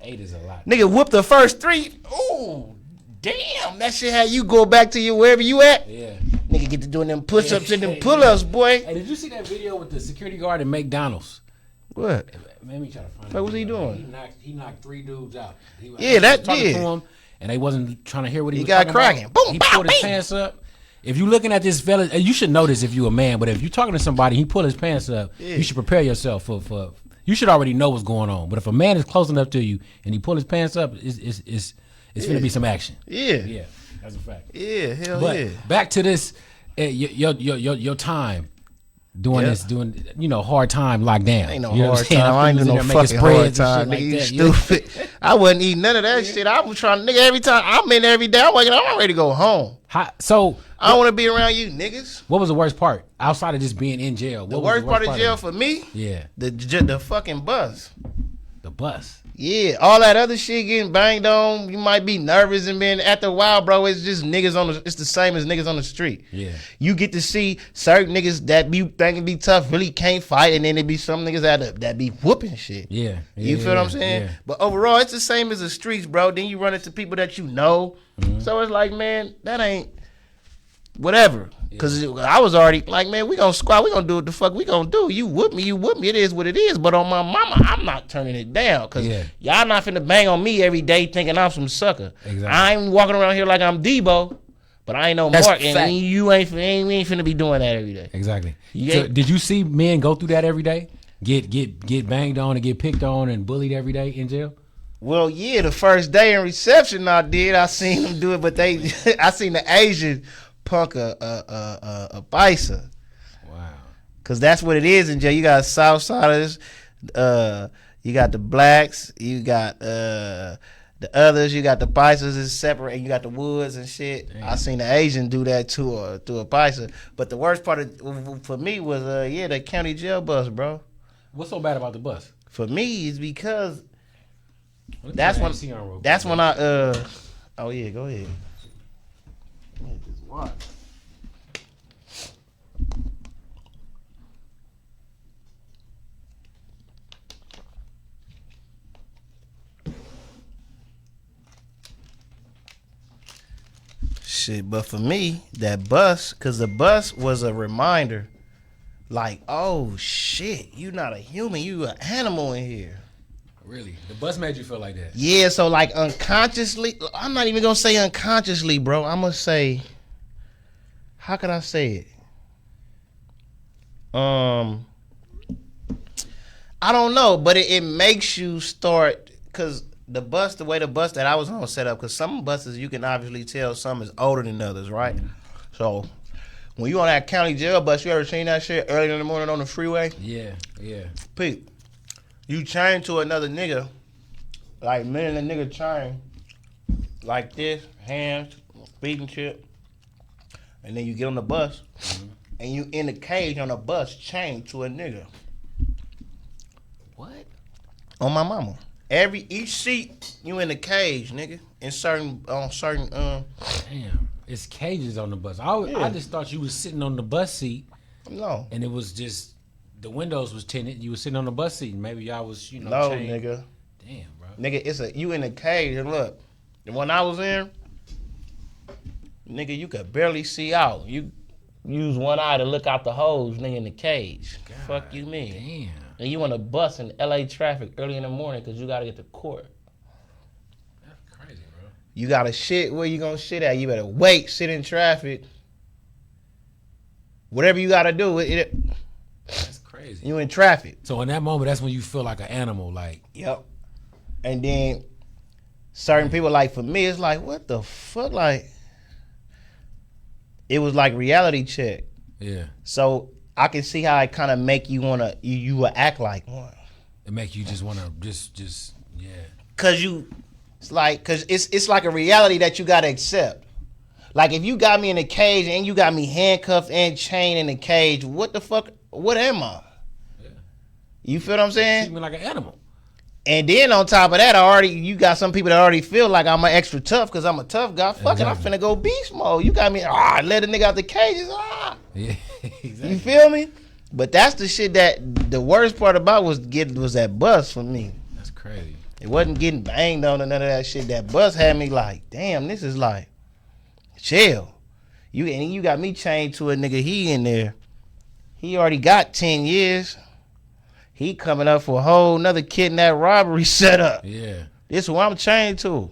8 is a lot. Nigga whoop the first 3. Ooh, damn. That shit how you go back to wherever you at. Yeah. Nigga get to doing them push-ups and them pull-ups, boy. Hey, did you see that video with the security guard at McDonald's? What? Let me try to find it. What was he doing? He knocked 3 dudes out. Talking to him, and they wasn't trying to hear what he was got talking cracking. about. Boom, he bow, pulled his bing. pants up. If you looking at this fella, you should know this if you a man, but if you're talking to somebody, he pull his pants up, you should prepare yourself for you should already know what's going on. But if a man is close enough to you and he pull his pants up, it's gonna be some action. Yeah, that's a fact. Yeah, hell but yeah. back to this, your time doing this, hard time lockdown. Ain't no you know hard time. I ain't do no fucking hard time, nigga. You stupid. I wasn't eating none of that shit. I was trying, nigga. Every time I'm in every day, I'm ready to go home. So I don't want to be around you niggas. What was the worst part outside of just being in jail? The worst part of jail for me? Yeah, the fucking bus. The bus. Yeah, all that other shit getting banged on. You might be nervous, and then after a while, bro, it's just niggas it's the same as niggas on the street. Yeah, you get to see certain niggas that be thinking be tough really can't fight, and then it be some niggas that be whooping shit. Yeah, you feel what I'm saying? Yeah. But overall, it's the same as the streets, bro. Then you run into people that you know, so it's like, man, that ain't whatever. Cause I was already like, man, we gonna squat, we gonna do what the fuck we gonna do. You whoop me, it is what it is. But on my mama, I'm not turning it down. Cause y'all not finna bang on me every day thinking I'm some sucker. Exactly. I ain't walking around here like I'm Debo, but I ain't no Mark, and you ain't finna be doing that every day. Exactly. So did you see men go through that every day? Get banged on and get picked on and bullied every day in jail? Well, yeah, the first day in reception I did. I seen them do it, but I seen the Asian punk a bison. Wow. Cause that's what it is in jail. You got Southsiders, you got the blacks, you got the others, you got the bisons is separate, and you got the woods and shit. Damn. I seen the Asian do that to a bison. But the worst part for me was the county jail bus, bro. What's so bad about the bus? For me, is because that's when I oh yeah, go ahead. What? Shit, but for me, that bus, cause the bus was a reminder, like, oh shit, you not a human, you an animal in here. Really? The bus made you feel like that? Yeah, so like unconsciously, I'm not even gonna say unconsciously, bro. I'm gonna say, how could I say it? I don't know, but it makes you start, cause the way the bus that I was on set up, cause some buses you can obviously tell some is older than others, right? So when you on that county jail bus, you ever seen that shit early in the morning on the freeway? Yeah. Pete, you chain to another nigga, like me and the nigga chain, like this, hands, feet and shit. And then you get on the bus, and you in the cage on a bus chained to a nigga. What? On my mama. Each seat, you in the cage, nigga. In certain. Damn, it's cages on the bus. I just thought you was sitting on the bus seat. No. And it was just the windows was tinted. You was sitting on the bus seat, and maybe y'all was No, chained. nigga. Damn, bro. Nigga, you in the cage, and look, the one I was in, nigga, you could barely see out. You use one eye to look out the holes, nigga, in the cage. God, fuck you mean? Damn. And you on a bus in LA traffic early in the morning because you got to get to court. That's crazy, bro. You got to shit where you going to shit at. You better wait, sit in traffic. Whatever you got to do. That's crazy. You in traffic. So in that moment, that's when you feel like an animal. Like. Yep. And then certain people, like for me, it's like, what the fuck? Like, it was like reality check. Yeah. So I can see how it kind of make you wanna you will act like one. It make you just wanna just yeah. Cause it's like a reality that you gotta accept. Like if you got me in a cage and you got me handcuffed and chained in a cage, what the fuck? What am I? Yeah. You feel what I'm saying? Treat me like an animal. And then on top of that, you got some people that already feel like I'm an extra tough because I'm a tough guy. Fuck it, I'm finna go beast mode. You got me, let a nigga out the cages, Yeah, exactly. You feel me? But that's the shit that the worst part about was that bus for me. That's crazy. It wasn't getting banged on or none of that shit. That bus had me like, damn, this is like jail. You got me chained to a nigga. He in there. He already got 10 years. He coming up for a whole nother kidnap robbery setup. Yeah. This is who I'm chained to.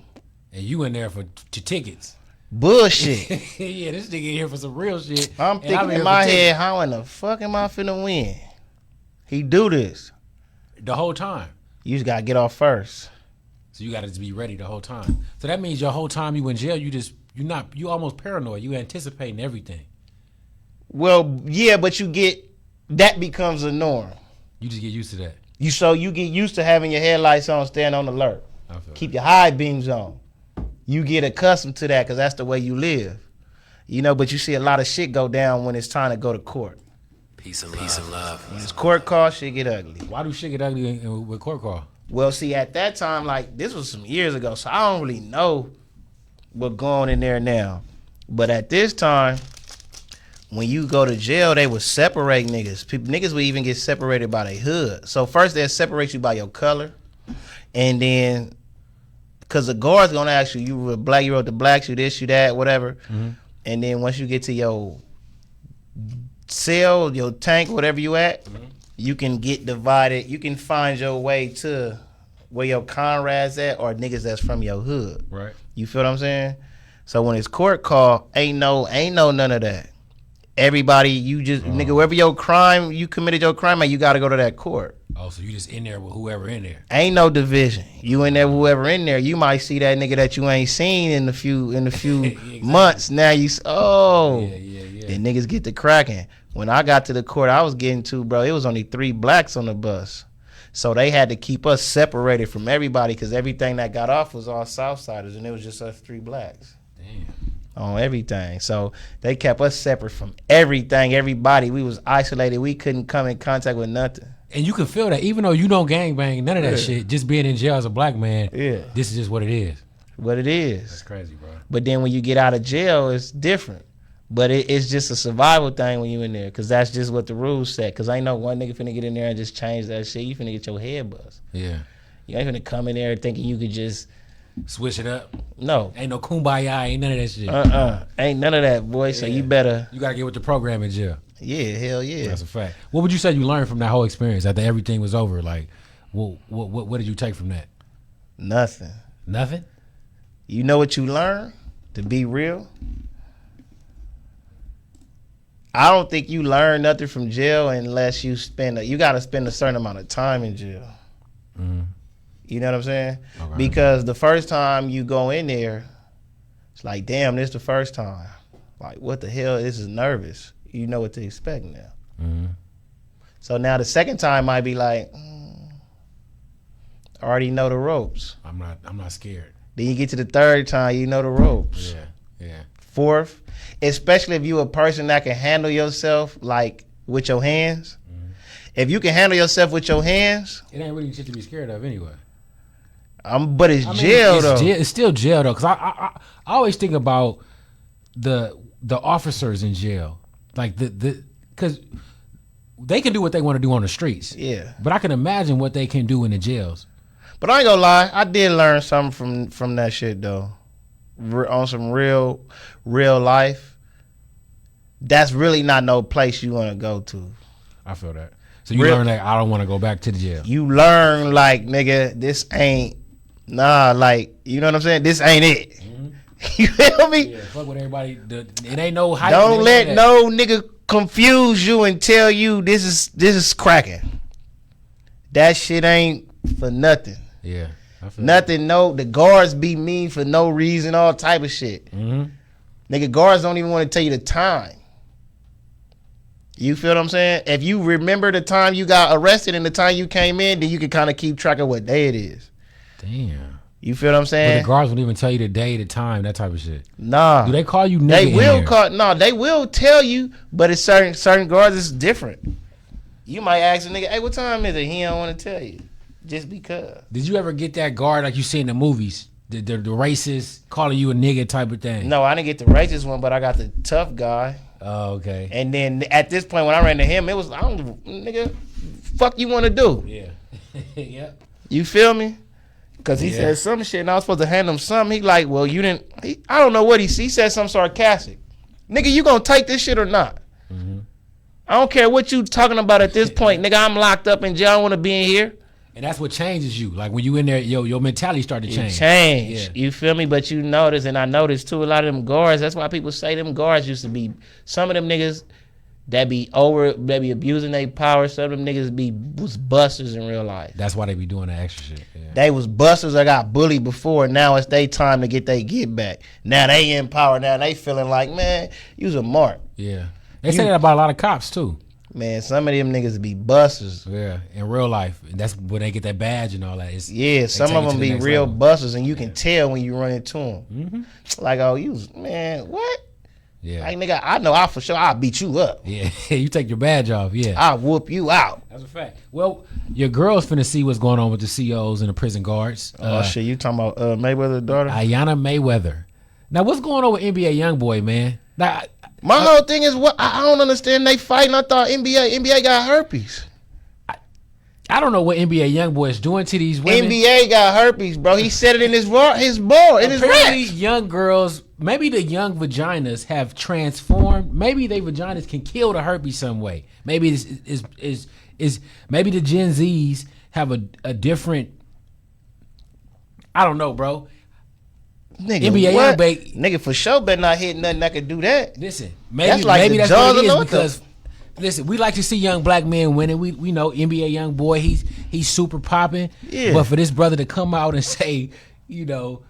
And you in there for tickets. Bullshit. Yeah, this nigga here for some real shit. I'm thinking in my head, how in the fuck am I finna win? He do this. The whole time. You just gotta get off first. So you got to be ready the whole time. So that means your whole time you in jail, you almost paranoid. You anticipating everything. Well, yeah, but that becomes a norm. You just get used to that. You get used to having your headlights on, staying on alert. Keep your high beams on. You get accustomed to that because that's the way you live. You know, but you see a lot of shit go down when it's time to go to court. Peace and love. When it's court call, shit get ugly. Why do shit get ugly with court call? Well, see, at that time, like, this was some years ago, so I don't really know what's going on in there now. But at this time, when you go to jail, they would separate niggas. Niggas would even get separated by their hood. So first they'll separate you by your color, and then, because the guard's going to ask you, you were black, you wrote the blacks, you this, you that, whatever. Mm-hmm. And then once you get to your cell, your tank, whatever you at, mm-hmm. you can get divided. You can find your way to where your comrades at or niggas that's from your hood. Right. You feel what I'm saying? So when it's court call, ain't no none of that. Everybody, you just nigga, wherever you committed your crime at, you got to go to that court. Oh, so you just in there with whoever in there. Ain't no division. You in there with whoever in there. You might see that nigga that you ain't seen in a few exactly. months. Now you the niggas get to cracking. When I got to the court I was getting to, bro, it was only 3 blacks on the bus. So they had to keep us separated from everybody because everything that got off was all Southsiders and it was just us 3 blacks. Damn. On everything. So they kept us separate from everything, everybody. We was isolated. We couldn't come in contact with nothing. And you can feel that even though you don't gangbang, none of that shit, just being in jail as a black man, this is just what it is. What it is. That's crazy, bro. But then when you get out of jail, it's different. But it's just a survival thing when you in there because that's just what the rules said. Because ain't no one nigga finna get in there and just change that shit. You finna get your head buzzed. Yeah. You ain't finna come in there thinking you could just switch it up. No. Ain't no kumbaya, ain't none of that shit. Ain't none of that, boy. So you better. You gotta get with the program in jail. Yeah, hell yeah. That's a fact. What would you say you learned from that whole experience after everything was over? Like, what did you take from that? Nothing. Nothing? You know what you learn? To be real? I don't think you learn nothing from jail unless you gotta spend a certain amount of time in jail. Mm-hmm. You know what I'm saying? Okay. Because the first time you go in there, it's like, damn, this is the first time. Like, what the hell? This is nervous. You know what to expect now. Mm-hmm. So now the second time might be like, I already know the ropes. I'm not scared. Then you get to the third time, you know the ropes. Yeah. Fourth, especially if you a person that can handle yourself like with your hands. Mm-hmm. If you can handle yourself with your hands, it ain't really shit to be scared of anyway. But it's jail though. It's still jail though, because I always think about the officers in jail, like because they can do what they want to do on the streets. Yeah. But I can imagine what they can do in the jails. But I ain't gonna lie, I did learn something from that shit though, on some real life. That's really not no place you want to go to. I feel that. So you learn that I don't want to go back to the jail. You learn like, nigga, this ain't. Nah, like, you know what I'm saying? This ain't it. Mm-hmm. You feel me? Yeah, fuck with everybody. It ain't no hype. Don't let no nigga confuse you and tell you this is cracking. That shit ain't for nothing. Yeah. Nothing, no. The guards be mean for no reason, all type of shit. Mm-hmm. Nigga, guards don't even want to tell you the time. You feel what I'm saying? If you remember the time you got arrested and the time you came in, then you can kind of keep track of what day it is. Damn. You feel what I'm saying? But the guards won't even tell you the day, the time, that type of shit. Nah. Do they call you nigga? They will tell you, but it's certain guards it's different. You might ask a nigga, hey, what time is it? He don't want to tell you. Just because. Did you ever get that guard like you see in the movies? The racist calling you a nigga type of thing? No, I didn't get the racist one, but I got the tough guy. Oh, okay. And then at this point when I ran to him, it was, nigga, fuck you want to do? Yeah. Yep. You feel me? Because he said some shit and I was supposed to hand him something. He like, well, you didn't. I don't know what he said something sarcastic. Nigga, you gonna take this shit or not? Mm-hmm. I don't care what you talking about at this point. Nigga, I'm locked up in jail. I don't want to be in here. And that's what changes you. Like when you in there, your mentality start to change. Yeah. You feel me? But you notice, and I noticed too, a lot of them guards, that's why people say them guards used to be, some of them niggas, that be abusing their power. Some of them niggas was busters in real life. That's why they be doing that extra shit. Yeah. They was busters that got bullied before. Now it's their time to get their get back. Now they in power. Now they feeling like, man, you was a mark. Yeah. They say that about a lot of cops too. Man, some of them niggas be busters. Yeah, in real life. And that's when they get that badge and all that. Some of them be real busters, and you can tell when you run into them. Mm-hmm. Like, oh, man, what? Yeah. Like, nigga, I know for sure I'll beat you up. Yeah, you take your badge off, yeah. I'll whoop you out. That's a fact. Well, your girl's finna see what's going on with the COs and the prison guards. Shit, you talking about Mayweather's daughter? Ayanna Mayweather. Now, what's going on with NBA YoungBoy, man? Now, my whole thing is what I don't understand. They fighting. I thought NBA got herpes. I don't know what NBA YoungBoy is doing to these women. NBA got herpes, bro. He said it in his ball, in his Apparently, rap. young girls, maybe the young vaginas have transformed. Maybe they vaginas can kill the herpes some way. Maybe maybe the Gen Zs have a different. I don't know, bro. Nigga, NBA what? YoungBoy, Nigga for sure better not hit nothing that could do that. Listen, That's like maybe the that's what it Jaws is of because. Listen, we like to see young black men winning. We know NBA YoungBoy, he's super popping. Yeah. But for this brother to come out and say, he got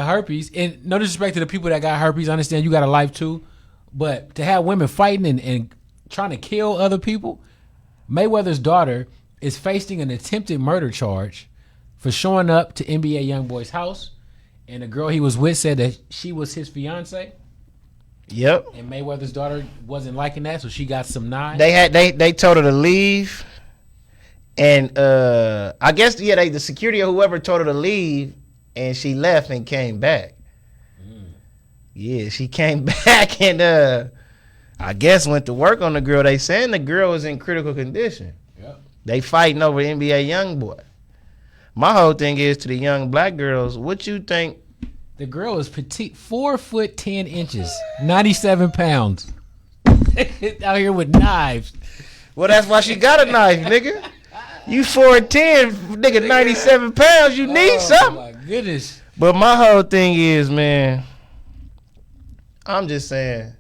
herpes, and no disrespect to the people that got herpes, I understand you got a life too, but to have women fighting and trying to kill other people, Mayweather's daughter is facing an attempted murder charge for showing up to NBA YoungBoy's house, and the girl he was with said that she was his fiance. Yep. And Mayweather's daughter wasn't liking that, so she got some knives. They told her to leave, and I guess the security or whoever told her to leave, and she left and came back. Yeah, she came back and I guess went to work on the girl. They saying the girl was in critical condition. Yep. They fighting over NBA YoungBoy. My whole thing is to the young black girls, what you think? The girl is petite, 4'10", 97 pounds. Out here with knives. Well, that's why she got a knife, nigga. You 4'10", nigga, 97 pounds. You need something. Oh my goodness. But my whole thing is, man, I'm just saying,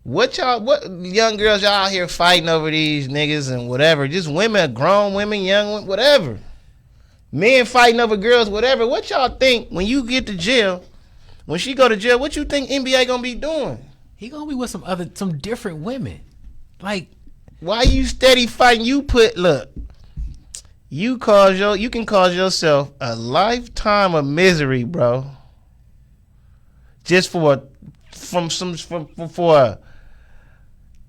what young girls y'all out here fighting over these niggas and whatever? Just women, grown women, young women, whatever. Men fighting over girls, whatever. What y'all think when you get to jail? When she go to jail, what you think NBA gonna be doing? He gonna be with some different women. Like, why you steady fighting? You can cause yourself a lifetime of misery, bro. Just for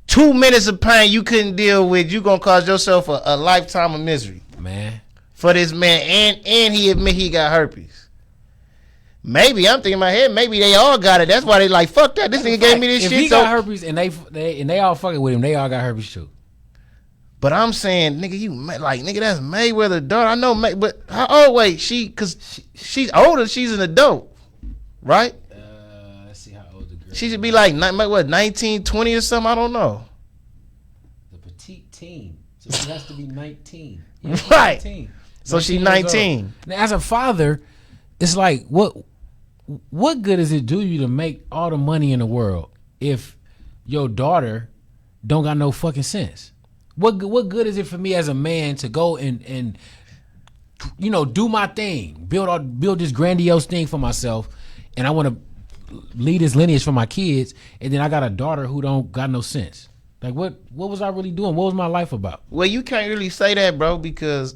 2 minutes of pain you couldn't deal with, you gonna cause yourself a lifetime of misery, man. For this man, and he admit he got herpes. Maybe I'm thinking in my head, maybe they all got it. That's why they like, fuck that. This nigga gave me this if shit. If he got herpes and they all fucking with him, they all got herpes too. But I'm saying, nigga, that's Mayweather's daughter. I know, but how old? Wait, she's older. She's an adult, right? Let's see how old the girl. She should be like 19, 20 or something. I don't know. The petite teen, so she has to be 19. Yeah, right. 19. So she's 19. Now, as a father, it's like, what good does it do you to make all the money in the world if your daughter don't got no fucking sense? What good is it for me as a man to go and do my thing, build this grandiose thing for myself, and I want to lead this lineage for my kids, and then I got a daughter who don't got no sense? Like, what was I really doing? What was my life about? Well, you can't really say that, bro, because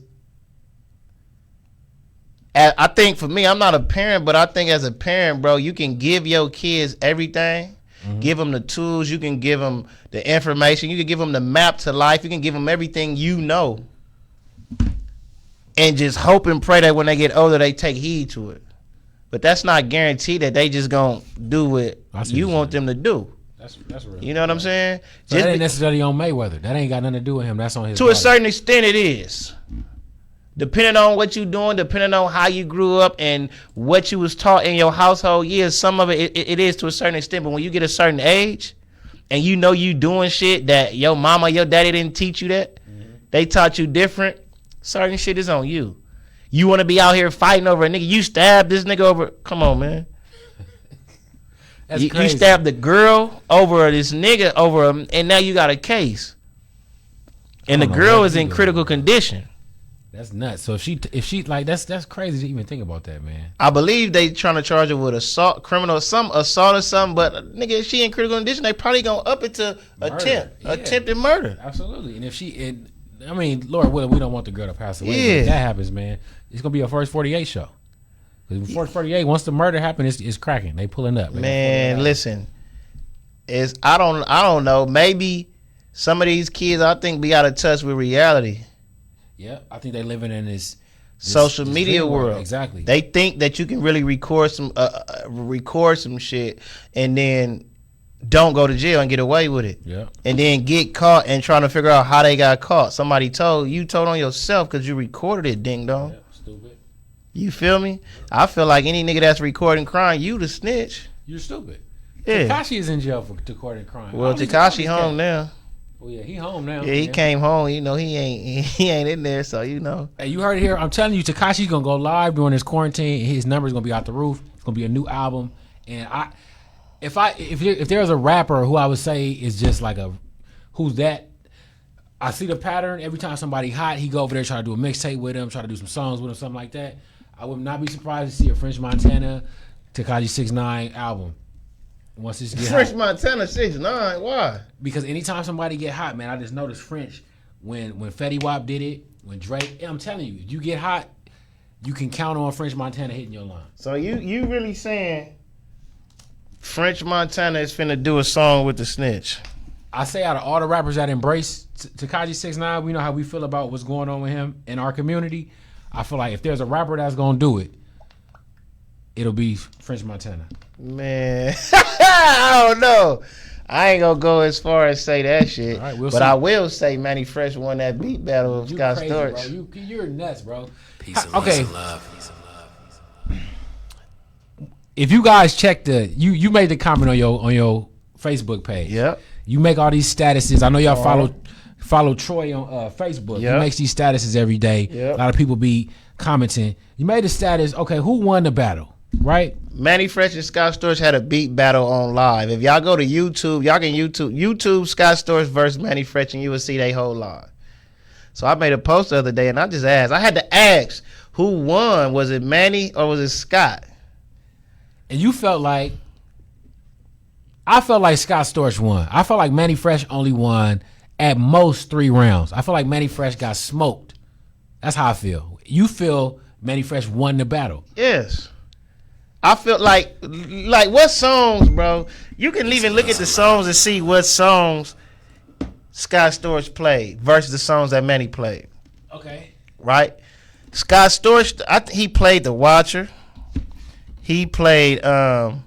I think for me, I'm not a parent, but I think as a parent, bro, you can give your kids everything. Mm-hmm. Give them the tools. You can give them the information. You can give them the map to life. You can give them everything you know. And just hope and pray that when they get older, they take heed to it. But that's not guaranteed that they just going to do what you want them to do. That's real. You know what I'm saying? So that ain't necessarily on Mayweather. That ain't got nothing to do with him. That's on his To a certain extent, it is. Depending on what you're doing, depending on how you grew up and what you was taught in your household, some of it is to a certain extent. But when you get a certain age and you know you doing shit that your mama, your daddy didn't teach you that, they taught you different, certain shit is on you. You want to be out here fighting over a nigga, you stabbed this nigga over, come on, man. That's You crazy. stabbed the girl over this nigga over him, and now you got a case. And the don't know girl what is he in doing. critical condition. That's nuts. So if she like that's crazy to even think about that, man. I believe they trying to charge her with assault, assault or something. But nigga, if she in critical condition, they probably gonna up it to attempted murder. Absolutely. And if I mean, Lord willing, we don't want the girl to pass away. But Yeah. if that happens, man, it's gonna be a first 48 show. Because before 48, once the murder happens, it's cracking. They pulling up. Man, listen, I don't know. Maybe some of these kids, I think, be out of touch with reality. Yeah, I think they living in this Social this media dream world. Exactly. They think that you can really record some shit and then don't go to jail and get away with it. Yeah. And then get caught and trying to figure out how they got caught. Somebody told on yourself because you recorded it, ding dong. Yeah, stupid. You feel me? I feel like any nigga that's recording crime, you the snitch. You're stupid. Yeah. Tekashi is in jail for recording crime. Well, Tekashi home now. Oh yeah, he home now. Yeah, he came home. You know, he ain't in there, so you know. Hey, you heard it here. I'm telling you, Tekashi's gonna go live during this quarantine. His number's gonna be out the roof. It's gonna be a new album. And if there's a rapper who I would say is just like who's that? I see the pattern every time somebody hot, he go over there try to do a mixtape with him, try to do some songs with him, something like that. I would not be surprised to see a French Montana, Tekashi 6ix9ine album. Once this get French hot. Montana 6ix9ine. Why? Because anytime somebody get hot, man, I just noticed French when Fetty Wap did it, when Drake. I'm telling you, if you get hot, you can count on French Montana hitting your line. So you really saying French Montana is finna do a song with the snitch? I say out of all the rappers that embrace Tekashi 6ix9ine, we know how we feel about what's going on with him in our community. I feel like if there's a rapper that's gonna do it, it'll be French Montana. Man, I don't know. I ain't gonna go as far as say that shit. All right, we'll but see. I will say Manny Fresh won that beat battle of You Scott crazy, Storch. bro. You're nuts, bro. Peace and Okay. love. Peace and love. If you guys check you made the comment on your Facebook page. Yep. You make all these statuses. I know y'all follow Troy on Facebook. Yep. He makes these statuses every day. Yep. A lot of people be commenting. You made a status. Okay, who won the battle? Right? Manny Fresh and Scott Storch had a beat battle on live. If y'all go to YouTube, y'all can YouTube Scott Storch versus Manny Fresh, and you will see they whole live. So I made a post the other day, and I just asked. I had to ask who won. Was it Manny or was it Scott? And you felt like I felt like Scott Storch won. I felt like Manny Fresh only won at most 3 rounds. I feel like Manny Fresh got smoked. That's how I feel. You feel Manny Fresh won the battle. Yes. I feel like what songs, bro? You can even look at the songs and see what songs Scott Storch played versus the songs that Manny played. Okay. Right? Scott Storch, he played The Watcher. He played what's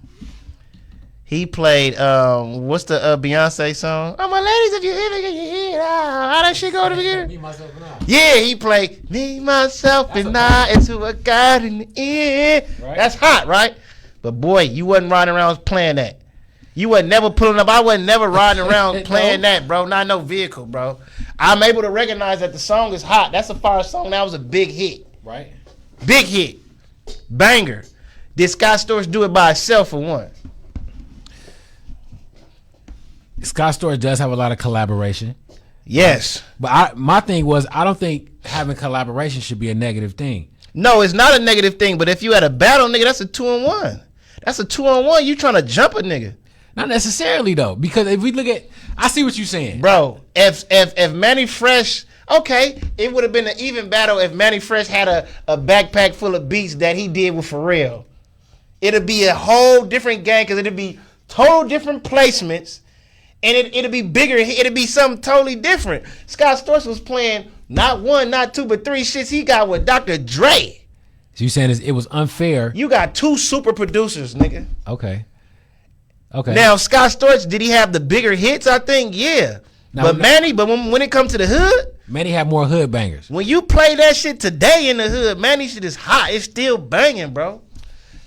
the Beyonce song? Oh my ladies, if you ever get your head out. How that shit go to begin? Me, myself, and I. Yeah, he played Me, Myself, and I into a God in the end. Right. That's hot, right? But boy, you wasn't riding around playing that. You wasn't never pulling up. I wasn't never riding around playing that, bro. Not no vehicle, bro. I'm able to recognize that the song is hot. That's a fire song. That was a big hit. Right? Big hit. Banger. Did Scott Storch do it by himself for one? Scott Storch does have a lot of collaboration. Yes. But my thing was, I don't think having collaboration should be a negative thing. No, it's not a negative thing, but if you had a battle, nigga, that's a 2-on-1. That's a 2-on-1. You trying to jump a nigga. Not necessarily though, because if we look at, I see what you're saying, Bro, if Manny Fresh, okay, it would have been an even battle if Manny Fresh had a backpack full of beats that he did with Pharrell. It'd be a whole different game because it'd be total different placements, and it'd be bigger. It'd be something totally different. Scott Storch was playing not 1, not 2, but 3 shits he got with Dr. Dre. So you saying it was unfair? You got 2 super producers, nigga. Okay. Now Scott Storch, did he have the bigger hits? I think yeah. Now, But Manny, when it comes to the hood, Manny had more hood bangers. when you play that shit today in the hood, Manny shit is hot. It's still banging, bro.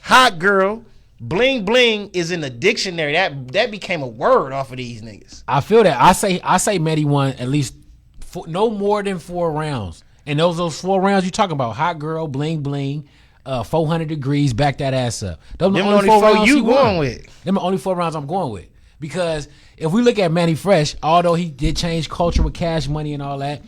Hot girl, bling bling is in the dictionary. That became a word off of these niggas. I feel that. I say Manny won at least no more than 4 rounds. And those 4 rounds you talking about, hot girl, bling bling, 400 degrees, back that ass up. Them Them only 4 rounds you he won. going with. Them the only 4 rounds I'm going with. Because if we look at Manny Fresh, although he did change culture with Cash Money and all that,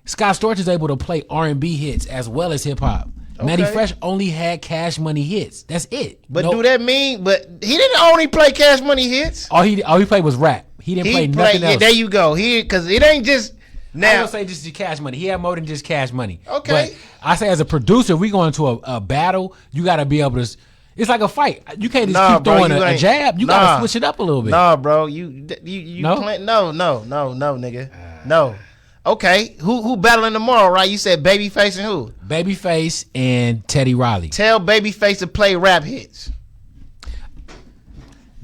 Scott Storch is able to play R&B hits as well as hip hop. Manny Fresh only had Cash Money hits. That's it. But do that mean? But he didn't only play Cash Money hits. All he played was rap. He didn't play nothing else. Yeah, there you go. Because it ain't just now. I don't say just Cash Money. He had more than just Cash Money. Okay. But I say as a producer, if we go into a battle, you got to be able to. It's like a fight. You can't just keep throwing a jab. You got to switch it up a little bit. Nah, bro. You no? Nigga. No. Okay. Who battling tomorrow, right? You said Babyface and who? Babyface and Teddy Riley. Tell Babyface to play rap hits.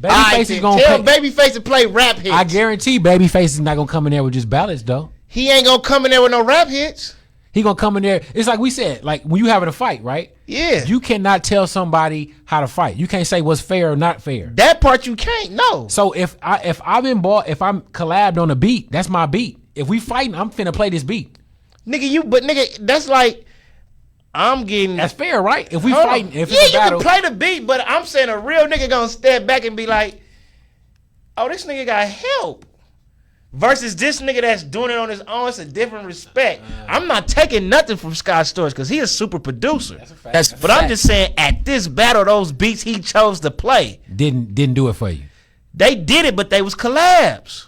Babyface is gonna tell Babyface to play rap hits. I guarantee Babyface is not gonna come in there with just ballads though. He ain't gonna come in there with no rap hits. He gonna come in there. It's like we said, like when you having a fight, right? Yeah. You cannot tell somebody how to fight. You can't say what's fair or not fair. That part you can't. No. So if I'm collabed on a beat, that's my beat. If we fighting, I'm finna play this beat. Nigga, that's like I'm getting. That's fair, right? If we fighting, if it's a battle, you can play the beat, but I'm saying a real nigga gonna step back and be like, "Oh, this nigga got help." Versus this nigga that's doing it on his own, it's a different respect. I'm not taking nothing from Scott Storch because he a super producer. That's a fact. But I'm just saying, at this battle, those beats he chose to play didn't do it for you. They did it, but they was collabs.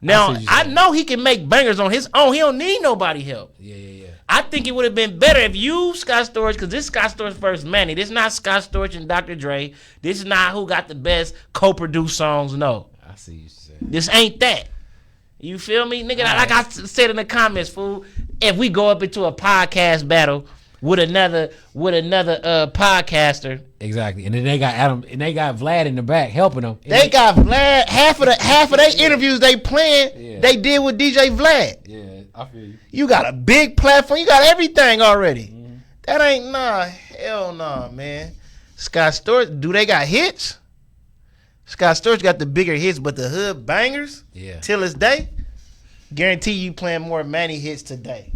Now I know he can make bangers on his own. He don't need nobody help. Yeah. I think it would have been better if you, Scott Storch, because this is Scott Storch versus Manny. This is not Scott Storch and Dr. Dre. This is not who got the best co-produced songs. No. I see you saying. This ain't that. You feel me? Nigga, like I said in the comments, fool, if we go up into a podcast battle with another podcaster. Exactly. And then they got Adam and they got Vlad in the back helping them. They got Vlad, half of their interviews they playing, they did with DJ Vlad. Yeah, I feel you. You got a big platform, you got everything already. That ain't hell nah, man. Scott Storch, do they got hits? Scott Storch got the bigger hits, but the hood bangers, till this day, guarantee you playing more Manny hits today.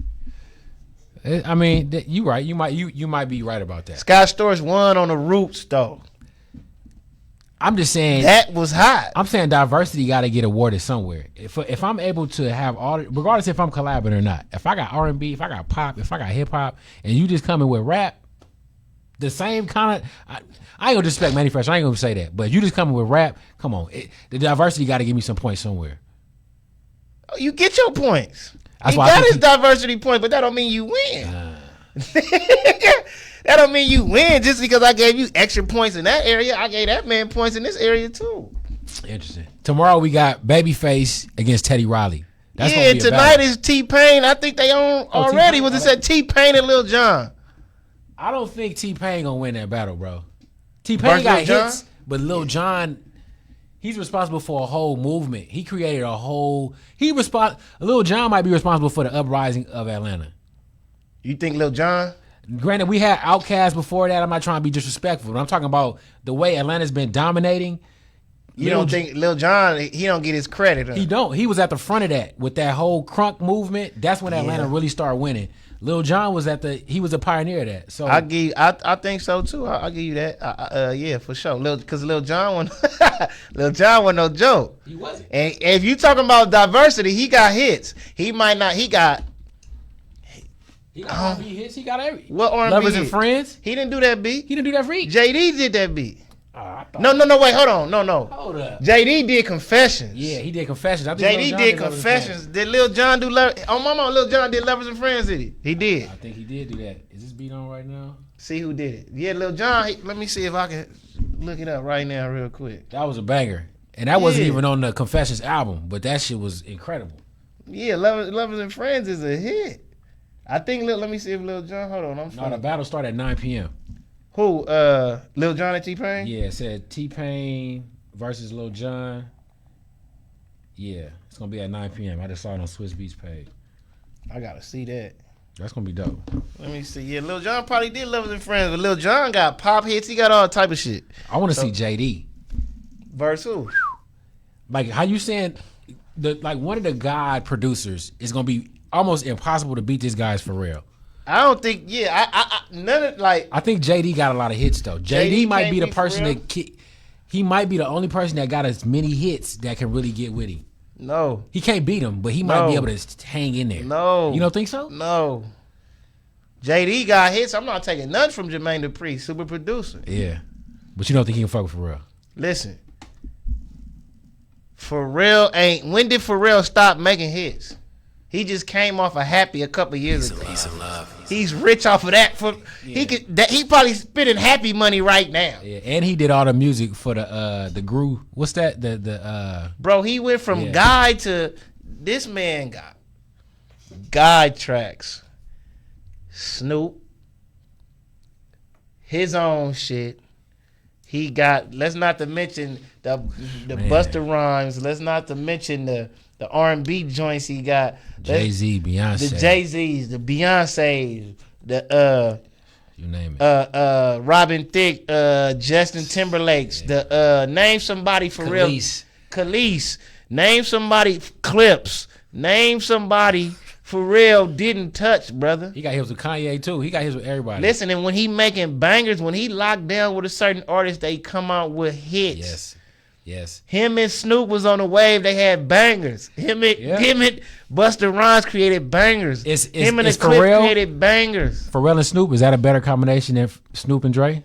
I mean, you right. You might be right about that. Scott Storch won on the Roots though. I'm just saying that was hot. I'm saying diversity got to get awarded somewhere. If I'm able to have all, regardless if I'm collabing or not, if I got R&B, if I got pop, if I got hip hop, and you just coming with rap, the same kind of, I ain't gonna disrespect Manny Fresh. I ain't gonna say that, but you just coming with rap. Come on, the diversity got to give me some points somewhere. You get your points. That's he why got his diversity point, but that don't mean you win. That don't mean you win just because I gave you extra points in that area. I gave that man points in this area too. Interesting. Tomorrow we got Babyface against Teddy Riley. That's tonight is T-Pain. I think they own already. T-Pain, was it said T-Pain and Lil Jon? I don't think T-Pain gonna win that battle, bro. T-Pain got hits, but Lil Jon, he's responsible for a whole movement. He created a whole. Lil Jon might be responsible for the uprising of Atlanta. You think Lil Jon? Granted, we had Outkast before that. I'm not trying to be disrespectful, but I'm talking about the way Atlanta's been dominating. You don't think Lil Jon, he don't get his credit? Huh? He don't. He was at the front of that with that whole crunk movement. That's when Atlanta really started winning. Lil Jon was he was a pioneer of that. So I think so too. I'll give you that. Yeah, for sure. Because Lil Jon Lil Jon was no joke. He wasn't. And if you talking about diversity, he got hits. He might not. He got R&B hits. He got every. What R&B Lovers hit? and Friends. He didn't do that beat. He didn't do that for you. JD did that beat. No, wait, hold on. No. Hold up. JD did Confessions. Yeah, he did Confessions. I think JD did Confessions. Did Lil Jon do Lil Jon did Lovers and Friends, did he? He did. I think he did do that. Is this beat on right now? See who did it. Yeah, Lil Jon. Let me see if I can look it up right now real quick. That was a banger. And that wasn't even on the Confessions album, but that shit was incredible. Yeah, Lovers and Friends is a hit. I think, let me see if Lil Jon, hold on. No, the battle started at 9 p.m. Who? Lil Jon and T-Pain? Yeah, it said T-Pain versus Lil Jon. Yeah, it's going to be at 9 p.m. I just saw it on Swiss Beats page. I got to see that. That's going to be dope. Let me see. Yeah, Lil Jon probably did Lovers and Friends, but Lil Jon got pop hits. He got all type of shit. I want to see JD. Versus who? Like, how you saying, one of the God producers is going to be almost impossible to beat this guy's for real. I don't think. Yeah, I none of like. I think JD got a lot of hits though. JD might can't be the be person for that he might be the only person that got as many hits that can really get with him. No, He can't beat him, but he might be able to hang in there. no, You don't think so? no. JD got hits. I'm not taking nothing from Jermaine Dupri, super producer. Yeah, but you don't think he can fuck with Pharrell? Listen, Pharrell ain't. When did Pharrell stop making hits? He just came off of Happy a couple years ago. Peace and love. He's rich off of that. He probably spending Happy money right now. Yeah, and he did all the music for the Gru. What's that? The Bro, he went from guy to this man got guide tracks. Snoop, his own shit. He got. Let's not to mention the Busta Rhymes. Let's not to mention the R&B joints he got. Jay-Z, Beyonce, the Jay-Z's, the Beyonce's, the you name it. Robin Thicke, Justin Timberlake's. The name somebody for real. Khalees. Name somebody. Clips. Name somebody. For real, didn't touch, brother. He got hits with Kanye too. He got hits with everybody. Listen, and when he making bangers, when he locked down with a certain artist, they come out with hits. Yes. Him and Snoop was on the wave. They had bangers. Him and Busta Rhymes created bangers. Him and the Clip created bangers. Pharrell and Snoop, is that a better combination than Snoop and Dre?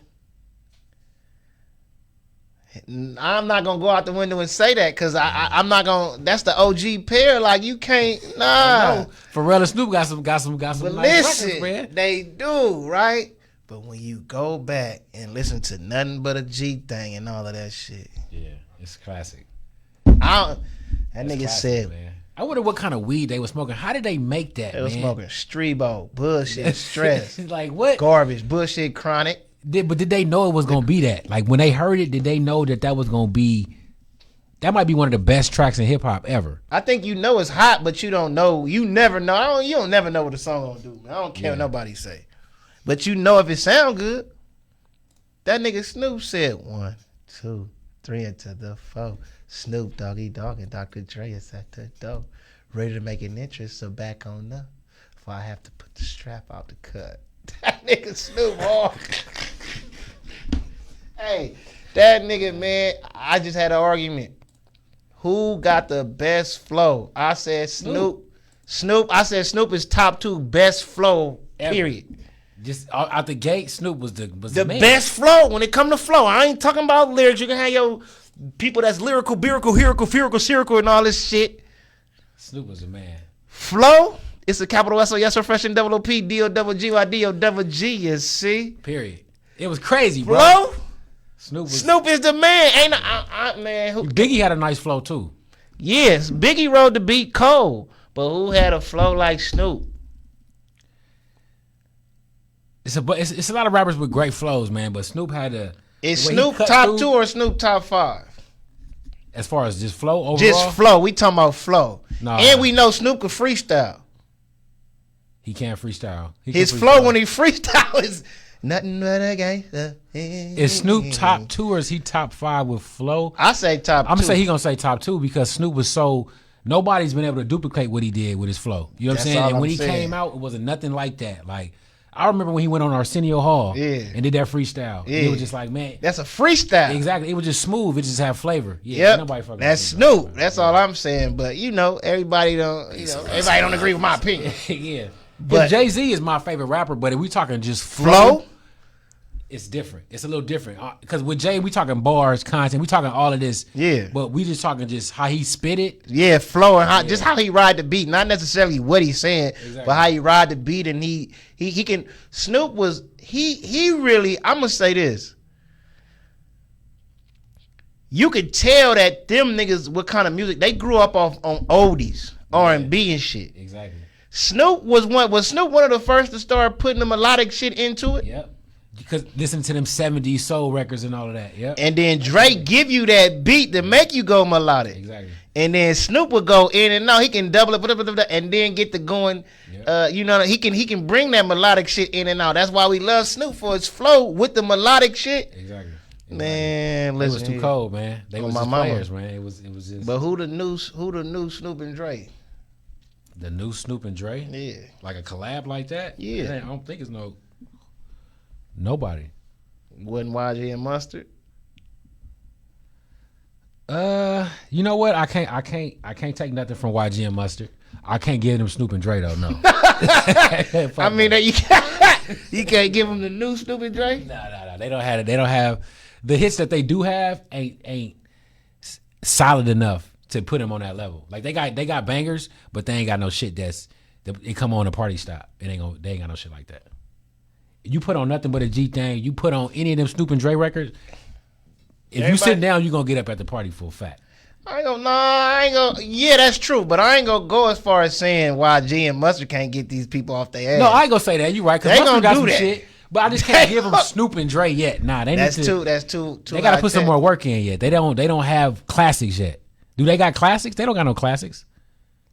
I'm not gonna go out the window and say that because I'm not gonna. That's the OG pair. Like you can't. Nah. Pharrell and Snoop got some But nice listen, records, man. they do right. But when you go back and listen to Nothing But a G Thing and all of that shit, yeah, it's classic. That nigga classic, said. Man. I wonder what kind of weed they were smoking. How did they make that? They was smoking Strebo, bullshit, stress, like what? Garbage, bullshit, chronic. But did they know it was gonna be that? Like when they heard it, did they know that was gonna be? That might be one of the best tracks in hip hop ever. I think you know it's hot, but you don't know. You never know. You don't never know what the song gonna do. Man. I don't care what nobody say, but you know if it sound good. That nigga Snoop said 1, 2, 3 into the 4. Snoop Doggy Dogg and Dr. Dre is at the door, ready to make an entrance. So back on up, before I have to put the strap out the cut. That nigga Snoop hard. Hey, that nigga, man, I just had an argument. Who got the best flow? I said Snoop. I said Snoop is top 2 best flow, period. Just out the gate, Snoop was the man. Best flow when it come to flow. I ain't talking about lyrics. You can have your people that's lyrical, lyrical, spherical, and all this shit. Snoop was the man. Flow. It's a capital S O S fresh and double O P D O double G Y D O double G. You see? Period. It was crazy, bro. Flow. Snoop is the man. Ain't man? Biggie had a nice flow too. Yes, Biggie rode the beat cold, but who had a flow like Snoop? It's a lot of rappers with great flows, man. But Snoop had a. Is Snoop top 2 or Snoop top 5? As far as just flow overall, just flow. We talking about flow. No, and we know Snoop can freestyle. He can't freestyle. His flow when he freestyle is nothing but a gangster. Is Snoop top 2 or is he top 5 with flow? I say top 2. I'm gonna say top 2 because Snoop was so nobody's been able to duplicate what he did with his flow. You know what I'm saying? And when he came out, it wasn't nothing like that. Like I remember when he went on Arsenio Hall and did that freestyle. Yeah. It was just like, man, that's a freestyle. Exactly. It was just smooth. It just had flavor. Yeah. Yep. Nobody fucking. That's Snoop. That's all I'm saying. But you know, everybody don't. You know, everybody don't agree with my opinion. Yeah. But Jay-Z is my favorite rapper. But if we talking just flow, it's different. It's a little different because with Jay, we talking bars, content. We talking all of this. Yeah. But we just talking just how he spit it. Yeah, flow and how just how he ride the beat. Not necessarily what he's saying, but how he ride the beat and he can. Snoop was he really. I'm gonna say this. You could tell that them niggas what kind of music they grew up on oldies, R&B and shit. Exactly. Snoop was one of the first to start putting the melodic shit into it. Yep. Because listen to them 70s soul records and all of that. Yep. And then Drake give you that beat to make you go melodic. Exactly. And then Snoop would go in and out. He can double it, and then get to going. Yep. You know, he can bring that melodic shit in and out. That's why we love Snoop for his flow with the melodic shit. Exactly. Man, listen, it was too cold, man. They was my just mama. players, man. It was just. But who the new Snoop and Drake? The new Snoop and Dre? Yeah. Like a collab like that? Yeah. Man, I don't think it's nobody. Wasn't YG and Mustard? You know what? I can't take nothing from YG and Mustard. I can't give them Snoop and Dre though. No. I mean, you can't give them the new Snoop and Dre. No. They don't have it. They don't have the hits that they do have. Ain't solid enough to put them on that level. Like they got bangers, but they ain't got no shit that it come on a party stop. They ain't got no shit like that. You put on nothing but a G thing. You put on any of them Snoop and Dre records. If you sit down, you gonna get up at the party for a fact. I ain't gonna. Yeah, that's true, but I ain't gonna go as far as saying YG and Mustard can't get these people off their ass. No, I ain't gonna say that. You right? Because They Mustard gonna got do some that. shit, but I just can't give them Snoop and Dre yet. Nah, they That's need to. That's too. They gotta put some high-tech. more work in yet. They don't have classics yet. Do they got classics? They don't got no classics.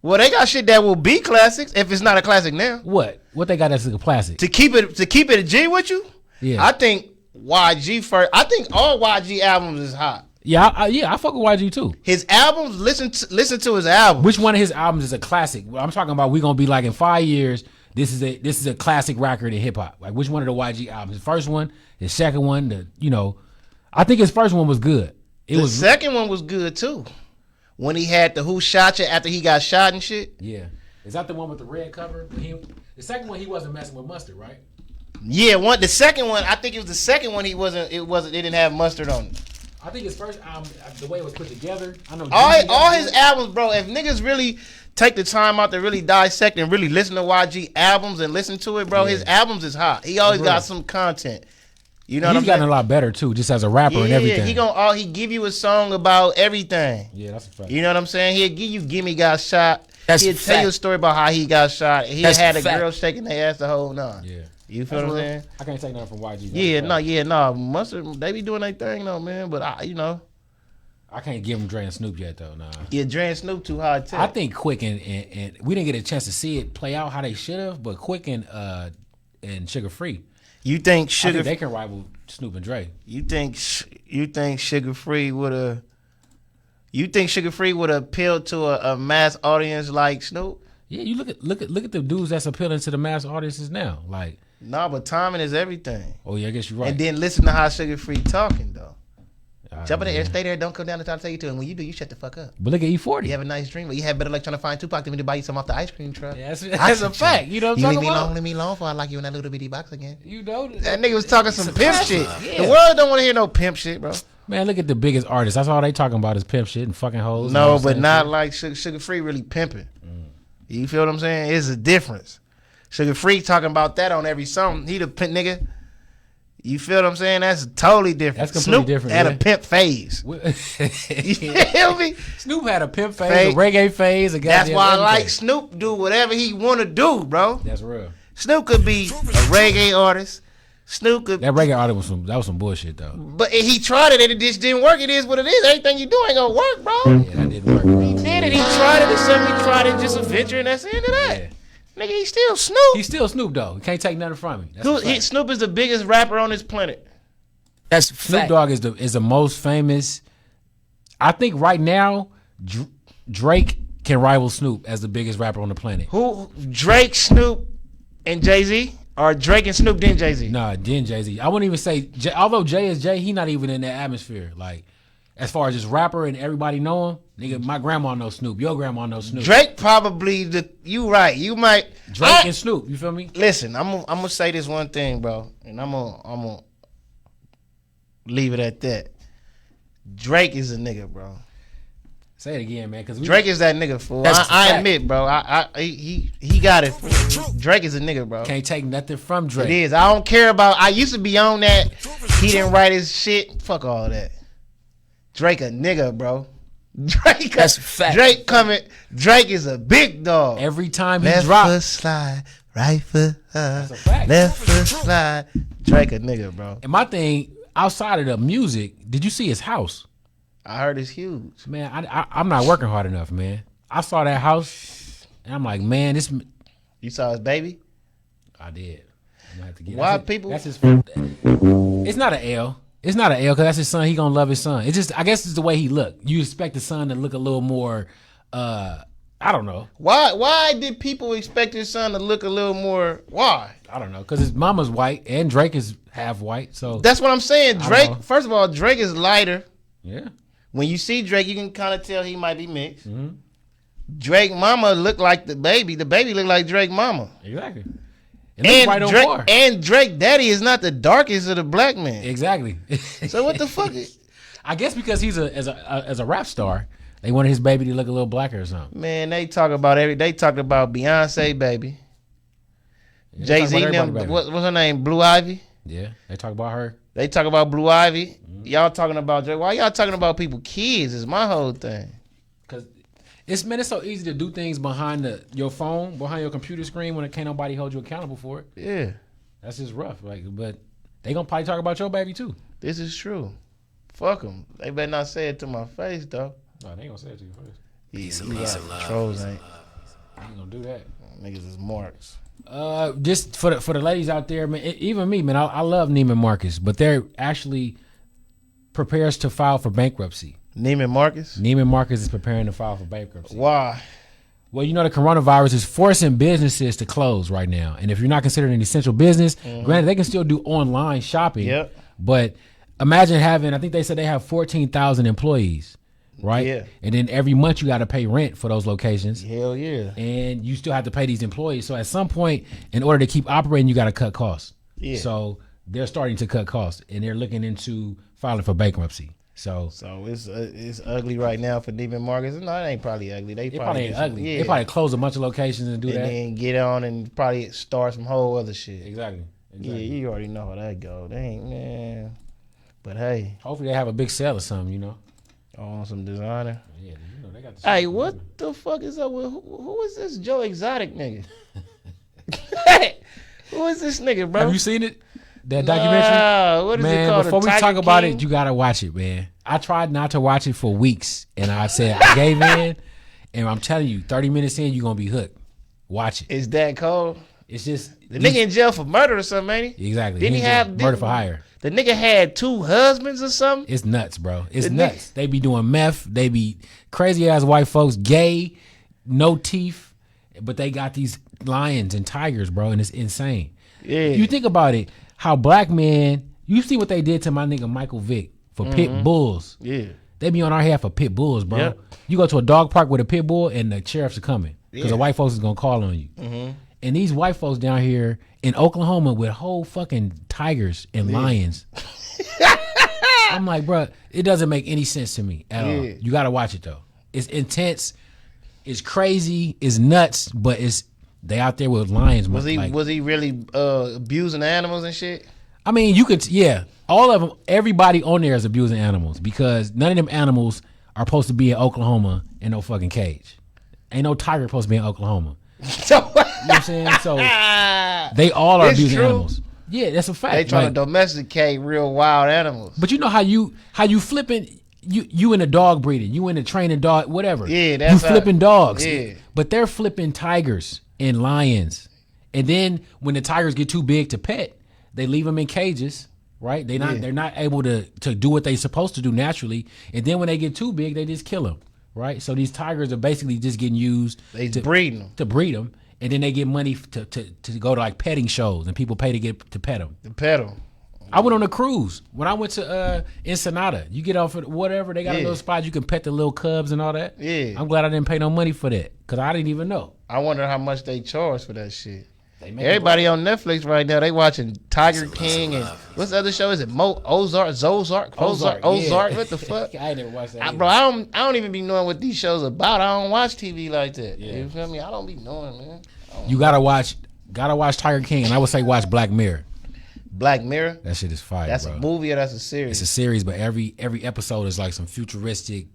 Well, they got shit that will be classics if it's not a classic now. What they got that's a classic? To keep it a G with you, Yeah. I think YG first. I think all YG albums is hot. Yeah, I fuck with YG too. His albums, listen to his albums. Which one of his albums is a classic? I'm talking about we gonna be like in 5 years. This is a classic record in hip hop. Like which one of the YG albums? His first one, his second one. I think his first one was good. The second one was good too. When he had the Who Shot You after he got shot and shit. Yeah, is that the one with the red cover? The second one he wasn't messing with Mustard, right? Yeah, the second one. I think it was the second one. He wasn't. It wasn't. It didn't have Mustard on it. I think his first album, the way it was put together. I know All his albums, bro. If niggas really take the time out to really dissect and really listen to YG albums and listen to it, bro, his albums is hot. He always got some content. You know what I'm saying? He's gotten a lot better too, just as a rapper and everything. He give you a song about everything. Yeah, that's a fact. You know what I'm saying? He'll give you Gimme Got Shot. That's He'll a tell you a fact. story about how he got shot. He That's had a a fact. girl shaking their ass the whole night. Yeah. You feel what I'm saying? I can't take nothing from YG. No. Mustard, they be doing their thing though, man. But I can't give him Dre and Snoop yet though. Nah. Yeah, Dre and Snoop too high tech. I think Quick and we didn't get a chance to see it play out how they should have, but Quick and Sugar Free. You think I Sugar? think they can rival Snoop and Dre. You think Sugar Free would have? You think Sugar Free would appeal to a mass audience like Snoop? Yeah, you look at the dudes that's appealing to the mass audiences now. Like, Nah, but timing is everything. oh yeah, I guess you're right. And then listen to how Sugar Free talking though. Ah, Jump in the yeah. air, stay there, don't come down and try to tell you to. And when you do, you shut the fuck up. But look at E40. You have a nice dream, but you have better luck trying to find Tupac than to buy you some off the ice cream truck. Yeah, that's a fact. You know what I'm You leave talking me about? alone, leave me alone, for I lock you in that little bitty box again. You know That nigga was talking some pimp shit. Yeah. The world don't want to hear no pimp shit, bro. Man, look at the biggest artists. That's all they talking about is pimp shit and fucking hoes. and all No, the but same not shit. like Sugar Free really pimping. You feel what I'm saying? It's a difference. Sugar Free talking about that on every song. He the pimp nigga. You feel what I'm saying? That's totally different. That's completely Snoop different, had yeah. a pimp phase. You feel me? Snoop had a pimp phase, a reggae phase, a That's goddamn why I everything. like Snoop do whatever he want to do, bro. That's real. Snoop could be a reggae artist. Snoop could, That reggae artist was some bullshit though. but he tried it and it just didn't work. It is what it is. Everything you do ain't gonna work, bro. Yeah, that didn't work. He did it. He tried it. And something he tried it just a venture, and that's the end of that. Yeah. Nigga, he's still Snoop. He's still Snoop though. He can't take nothing from him. That's a fact. Snoop is the biggest rapper on this planet. That's Snoop fact. Dogg is the most famous. I think right now Drake can rival Snoop as the biggest rapper on the planet. Who? Drake, Snoop, and Jay-Z? Or Drake and Snoop, then Jay-Z? Nah, then Jay-Z. I wouldn't even say although Jay is Jay, he not even in that atmosphere. Like as far as just rapper and everybody know him, nigga, my grandma knows Snoop. Your grandma knows Snoop. Drake probably you right. You might Drake and Snoop. You feel me? Listen, I'm gonna say this one thing, bro, and I'm gonna leave it at that. Drake is a nigga, bro. Say it again, man. Because Drake is that nigga, fool. That's a I fact. admit, bro. He got it. Drake is a nigga, bro. can't take nothing from Drake. It is. I don't care about. I used to be on that. He didn't write his shit. Fuck all that. Drake a nigga, bro. Drake. That's a fact. Drake coming. Drake is a big dog. Every time he Left drops, foot slide, right foot a fact. left foot slide. Drake a nigga, bro. and my thing outside of the music, did you see his house? I heard it's huge. Man, I'm not working hard enough, man. I saw that house, and I'm like, man, this. You saw his baby? I did. I'm gonna have to get. Why that's it. people- That's his. It's not an L. It's not an L because that's his son. He gonna love his son. It's just, I guess, it's the way he look. You expect the son to look a little more. I I don't know. Why did people expect his son to look a little more? Why? I don't know, because his mama's white and Drake is half white. So That's what I'm saying. I don't Drake, know. first of all, Drake is lighter. yeah, When you see Drake, you can kind of tell he might be mixed. Drake mama looked like the baby. The baby looked like Drake mama. exactly. It looks right on Drake, par. and Drake daddy is not the darkest of the black men. Exactly. So what the fuck? I guess because he's as a rap star, they wanted his baby to look a little blacker or something. Man, they talk about They talked about Beyonce baby. Yeah, Jay they Z talk about them. everybody, baby. What's her name? Blue Ivy. Yeah, they talk about her. They talk about Blue Ivy. Y'all talking about Drake. Why y'all talking about people kids? Is my whole thing. Cause it's so easy to do things behind your phone, behind your computer screen when it can't nobody hold you accountable for it. Yeah, That's just rough. Like, but they gonna probably talk about your baby too. this is true. Fuck them. They better not say it to my face though. No, they ain't gonna say it to you first. Peace and You love. got trolls ain't. They ain't gonna do that. Niggas is marks. Just for the ladies out there, man. Even me, man. I love Neiman Marcus, but they're actually prepares to file for bankruptcy. Neiman Marcus. Neiman Marcus is preparing to file for bankruptcy. Why? Well, you know, the coronavirus is forcing businesses to close right now. And if you're not considered an essential business, granted, they can still do online shopping. Yep. But imagine having, I think they said they have 14,000 employees, right? Yeah. And then every month you got to pay rent for those locations. Hell yeah. And you still have to pay these employees. So at some point, in order to keep operating, you got to cut costs. Yeah. So they're starting to cut costs, and they're looking into filing for bankruptcy. So it's ugly right now for Neiman Marcus. No, it ain't probably ugly. They it probably ain't ugly. Yeah. They probably close a bunch of locations and do and that. then get on and probably start some whole other shit. Exactly. Yeah, you already know how that go. They ain't, man. But hey, Hopefully they have a big sale or something, you know. on some designer. Yeah, you know they got the Hey, shit. what the fuck is up with who is this Joe Exotic nigga? Who is this nigga, bro? Have you seen it? That documentary? Nah, what is Man, it called? before The we Tiger talk about King? it, you gotta watch it, man. I tried not to watch it for weeks, and I said I gave in, and I'm telling you, 30 minutes in, you're gonna be hooked. Watch it. Is that cold? It's just The nigga in jail for murder or something, ain't he? exactly. Didn't he He in jail. have murder for hire? The nigga had 2 husbands or something. It's nuts, bro. It's The nuts. They be doing meth. They be crazy ass white folks, gay, no teeth, but they got these lions and tigers, bro, and it's insane. Yeah. You think about it, how black men, you see what they did to my nigga Michael Vick for pit bulls. Yeah. They be on our half for pit bulls, bro. Yep. You go to a dog park with a pit bull and the sheriffs are coming because the white folks is gonna call on you. And these white folks down here in Oklahoma with whole fucking tigers and lions. I'm like, bro, it doesn't make any sense to me at all. Yeah. You gotta watch it though. It's intense. It's crazy. It's nuts. But they out there with lions. Was he like, was he really abusing animals and shit? I mean, you could, yeah. All of them, everybody on there is abusing animals because none of them animals are supposed to be in Oklahoma in no fucking cage. Ain't no tiger supposed to be in Oklahoma. So You know what I'm saying? So they all are It's abusing true. animals. Yeah, that's a fact. they trying Like, to domesticate real wild animals. but you know how you flipping you in a dog breeding, you in a training dog, whatever. Yeah, you that's how- flipping dogs. yeah. But they're flipping tigers and lions. And then when the tigers get too big to pet, they leave them in cages, right? They're not able to do what they're supposed to do naturally. And then when they get too big, they just kill them, right? So these tigers are basically just getting used They breeding them. to breed them, and then they get money to go to like petting shows, and people pay to pet them. The pedal. I went on a cruise when I went to Ensenada. You get off at whatever they got a Yeah. little spot you can pet the little cubs and all that. Yeah. I'm glad I didn't pay no money for that because I didn't even know. I wonder how much they charge for that shit. They make Everybody on Netflix right now, they watching Tiger King and what's the other show? Is it Ozark? Ozark, yeah. What the fuck? I ain't never watched that. Bro, I don't even be knowing what these shows about. I don't watch TV like that. Yeah. You feel me? I don't be knowing, man. You gotta watch Tiger King, and I would say watch Black Mirror. Black Mirror. That shit is fire. That's bro. a movie or that's a series? It's a series, but every episode is like some futuristic.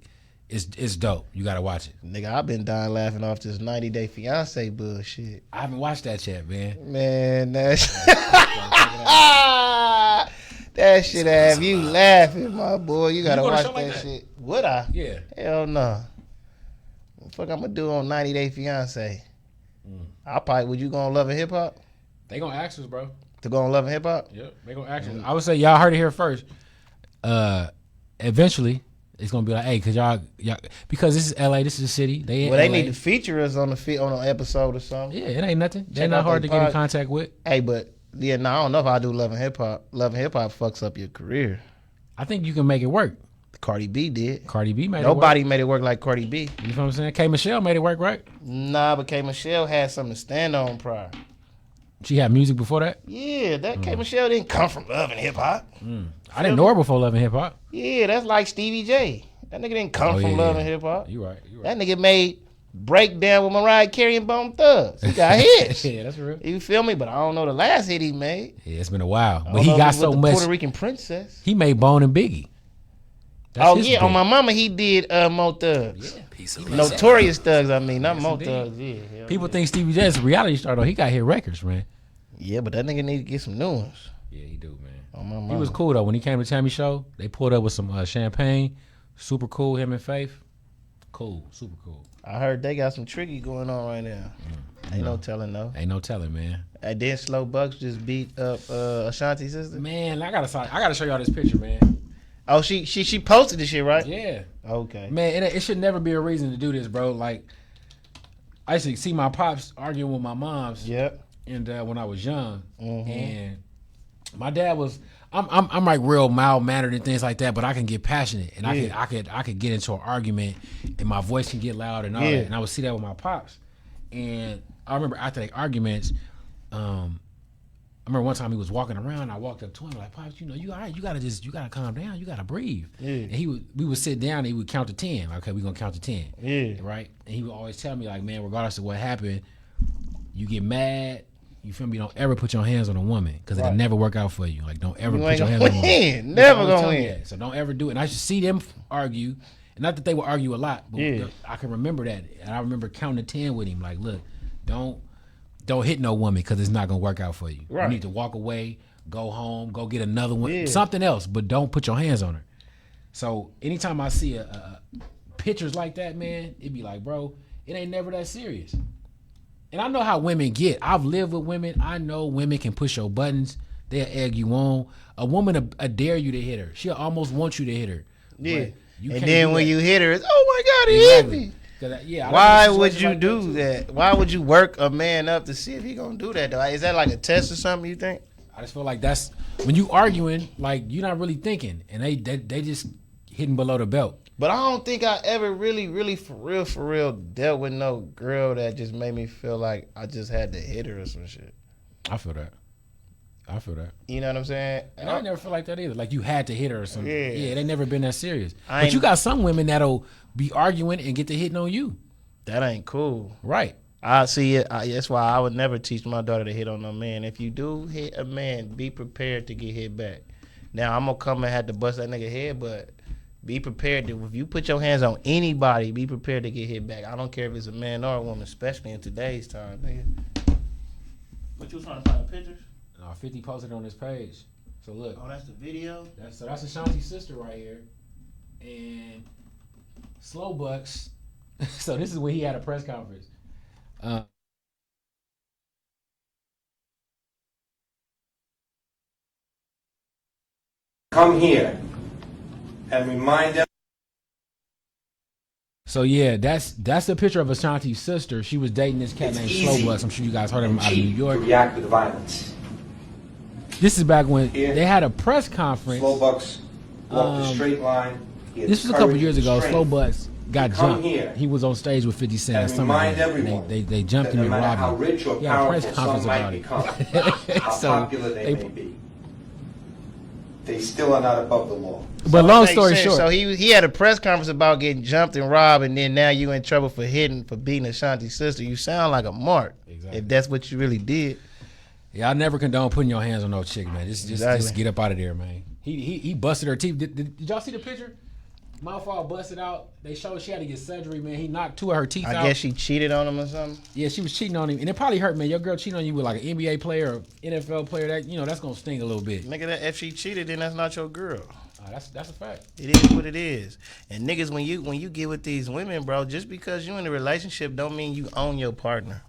It's dope. You gotta watch it. Nigga, I've been dying laughing off this 90 Day Fiance bullshit. I haven't watched that yet, man. Man, that that shit have you laughing, my boy. You gotta go to a watch show like that that? shit. Would I? Yeah. Hell no. What the fuck I'm gonna do on 90 Day Fiance? I probably, would you go on Love and Hip Hop? They gonna ask us, bro. To go on Love and Hip Hop? Yep, they gonna ask us. I would say y'all heard it here first. Eventually, It's gonna be like, hey, cause y'all, because this is LA, this is a city. They need to feature us on an episode or something. Yeah, it ain't nothing. They're not hard to get in contact with. Hey, but I don't know if I do Love and Hip Hop. Love and Hip Hop fucks up your career. I think you can make it work. Cardi B did. Cardi B made Nobody it work. made it work like Cardi B. You know what I'm saying? K Michelle made it work, right? Nah, but K Michelle had something to stand on prior. She had music before that? Yeah, that K Michelle didn't come from Love and Hip Hop. I didn't know her before Love and Hip Hop. Yeah, that's like Stevie J. That nigga didn't come from Love and Hip Hop. You right. That nigga made Breakdown with Mariah Carey and Bone Thugs. He got hits. Yeah, that's real. You feel me? But I don't know the last hit he made. Yeah, it's been a while. But he got so much. Puerto Rican Princess. He made Bone and Biggie. That's his on my mama he did Mo Thugs. Yeah. Piece of Notorious Thugs, I mean, not Yes, Mo indeed. Thugs. Yeah. People think Stevie J is a reality star though. He got hit records, man. Yeah, but that nigga need to get some new ones. Yeah, he do, man. On my mama. He was cool though. When he came to Tammy show, they pulled up with some champagne. Super cool, him and Faith. Cool, super cool. I heard they got some tricky going on right now. Ain't no telling though. Ain't no telling, man. And then Slow Bucks just beat up Ashanti's sister. Man, I gotta show y'all this picture, man. Oh, she posted this shit, right? Yeah. Okay. Man, it should never be a reason to do this, bro. Like, I used to see my pops arguing with my moms. Yep. And when I was young, and my dad was, I'm like real mild mannered and things like that, but I can get passionate and I could get into an argument and my voice can get loud and all that. And I would see that with my pops. And I remember after the arguments, I remember one time he was walking around. I walked up to him like, "Pops, you all right? You gotta calm down. You gotta breathe." Yeah. And we would sit down. And he would count to 10. Like, okay, we gonna count to 10. Yeah. Right. And he would always tell me like, "Man, regardless of what happened, you get mad. You feel me? Don't ever put your hands on a woman because it'll never work out for you. Like, don't ever put your hands on a woman. Never gonna win. So don't ever do it." And I should see them argue. And not that they would argue a lot, but I can remember that. And I remember counting to 10 with him. Like, look, don't hit no woman because it's not gonna work out for you. Right. You need to walk away, go home, go get another one, something else, but don't put your hands on her. So anytime I see a pictures like that, man, it'd be like, bro, it ain't never that serious. And I know how women get. I've lived with women. I know women can push your buttons. They'll egg you on. A woman will dare you to hit her. She'll almost want you to hit her. Yeah. You And can't then do when that. you hit her, it's, oh my God, he hit me. Yeah, Why would you do that? Why would you work a man up to see if he gonna do that though? Is that like a test or something, you think? I just feel like that's when you arguing, like you're not really thinking, and they just hitting below the belt. But I don't think I ever really for real dealt with no girl that just made me feel like I just had to hit her or some shit. I feel that. You know what I'm saying? And I never feel like that either. Like you had to hit her or something. Yeah. Yeah, they never been that serious. But you got some women that'll be arguing and get to hitting on you. That ain't cool. Right. I see it. That's why I would never teach my daughter to hit on no man. If you do hit a man, be prepared to get hit back. Now I'm gonna come and have to bust that nigga head, but be prepared to. If you put your hands on anybody, be prepared to get hit back. I don't care if it's a man or a woman, especially in today's time, nigga. What you was trying to find pictures? No, 50 posted on this page. So look. Oh, that's the video. That's Ashanti's sister right here, and Slow Bucks. So this is when he had a press conference. Come here and remind them. So yeah, that's the picture of Ashanti's sister. She was dating this cat named Slow Bucks. I'm sure you guys heard of him out of New York. To react with violence. This is back when Here. they had a press conference. Slow Bucks walked a straight line. This was a couple years ago. Slow Bucks got Come jumped. here He was on stage with 50 Cent. and remind and everyone they jumped that him no and matter how robbed him. rich or He had a press powerful conference some might about become, it. how So popular they may be, they still are not above the law. But long Makes story sense. short, So he had a press conference about getting jumped and robbed, and then now you in trouble for beating Ashanti's sister. You sound like a mark. Exactly. If that's what you really did. yeah, I never condone putting your hands on no chick, man. Just Exactly. get up out of there, man. He busted her teeth. Did y'all see the picture? Mouth all busted out. They showed she had to get surgery, man. He knocked 2 of her teeth out. I guess she cheated on him or something. Yeah, she was cheating on him, and it probably hurt, man. Your girl cheating on you with like an NBA player or NFL player. That that's gonna sting a little bit. Nigga, that if she cheated, then that's not your girl. That's a fact. It is what it is. And niggas, when you get with these women, bro, just because you in a relationship don't mean you own your partner.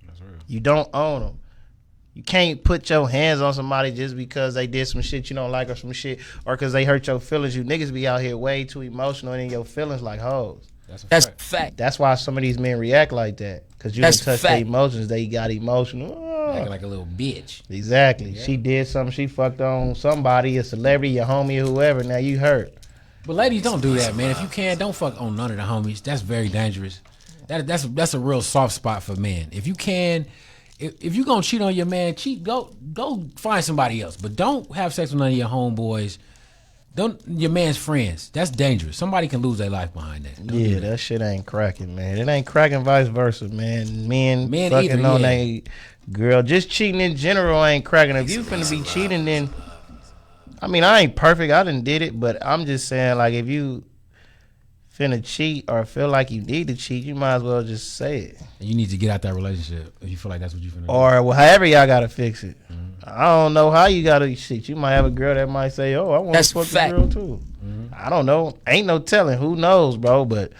That's real. You don't own them. You can't put your hands on somebody just because they did some shit you don't like or some shit, or because they hurt your feelings. You niggas be out here way too emotional and in your feelings like hoes. That's a fact. That's why some of these men react like that, because you didn't touch their emotions. They got emotional. Acting like a little bitch. Exactly. Yeah. She did something. She fucked on somebody, a celebrity, your homie, or whoever. Now you hurt. But ladies, don't do that, man. If you can, don't fuck on none of the homies. That's very dangerous. That's a real soft spot for men. If you can, if you gonna cheat on your man, go find somebody else. But don't have sex with none of your homeboys. Don't your man's friends. That's dangerous. Somebody can lose their life behind that. Don't do that shit ain't cracking, man. It ain't cracking vice versa, man. Men fucking either, on they girl. Just cheating in general ain't cracking. If you finna be cheating, then I mean, I ain't perfect. I done did it, but I'm just saying, like, if you finna cheat or feel like you need to cheat, you might as well just say it. And you need to get out that relationship if you feel like that's what you finna do. Or well, however y'all gotta fix it. I don't know how you gotta cheat. You might have a girl that might say, "Oh, I want to fuck this girl too." I don't know. Ain't no telling. Who knows, bro? But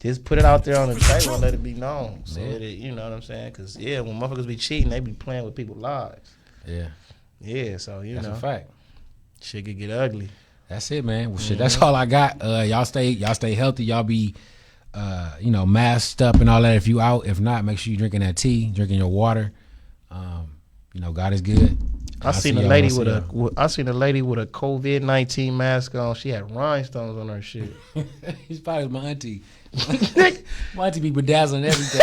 just put it out there on the table and let it be known. So that you know what I'm saying? Because when motherfuckers be cheating, they be playing with people's lives. Yeah. So that's a fact. Shit could get ugly. That's it, man. Well, shit, that's all I got. Y'all stay healthy. Y'all be, masked up and all that. If you out, if not, make sure you drinking that tea, drinking your water. God is good. I seen a lady with a COVID-19 mask on. She had rhinestones on her shit. He's probably my auntie. My auntie be bedazzling everything.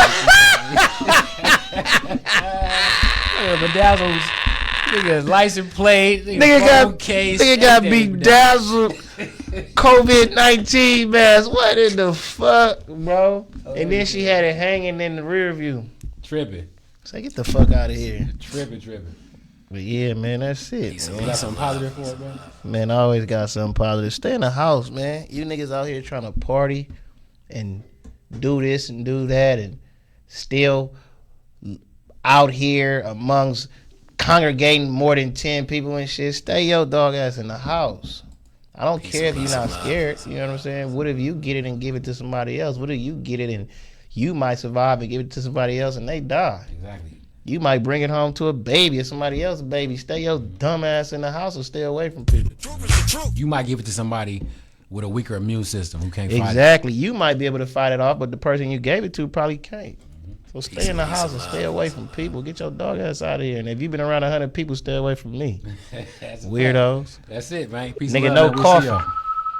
Bedazzles. Nigga, license plate. Nigga got bedazzled. COVID-19 mask. What in the fuck, bro? And then she had it hanging in the rear view. Tripping. Say, get the fuck out of here. Tripping. But yeah, man, that's it. You got something positive for it, man? Man, I always got something positive. Stay in the house, man. You niggas out here trying to party and do this and do that and still out here amongst congregating more than 10 people and shit. Stay your dog ass in the house. I don't care if you're not scared. You know what I'm saying? What if you get it and give it to somebody else? What if you get it and you might survive and give it to somebody else and they die? Exactly. You might bring it home to a baby or somebody else's baby. Stay your dumb ass in the house or stay away from people. You might give it to somebody with a weaker immune system who can't fight it. Exactly. You might be able to fight it off, but the person you gave it to probably can't. So stay in the house and stay away from people. Get your dog ass out of here. And if you've been around 100 people, stay away from me. Weirdos. That's it, man. Peace Nigga, and no love. coffee.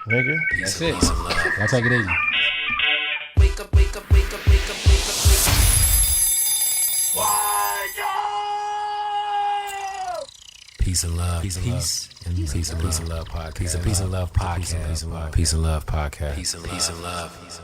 Nigga. That's it. Y'all take it easy. Wake up. Peace and love. Peace and love podcast. Peace and love podcast. Peace and love podcast. Peace and love.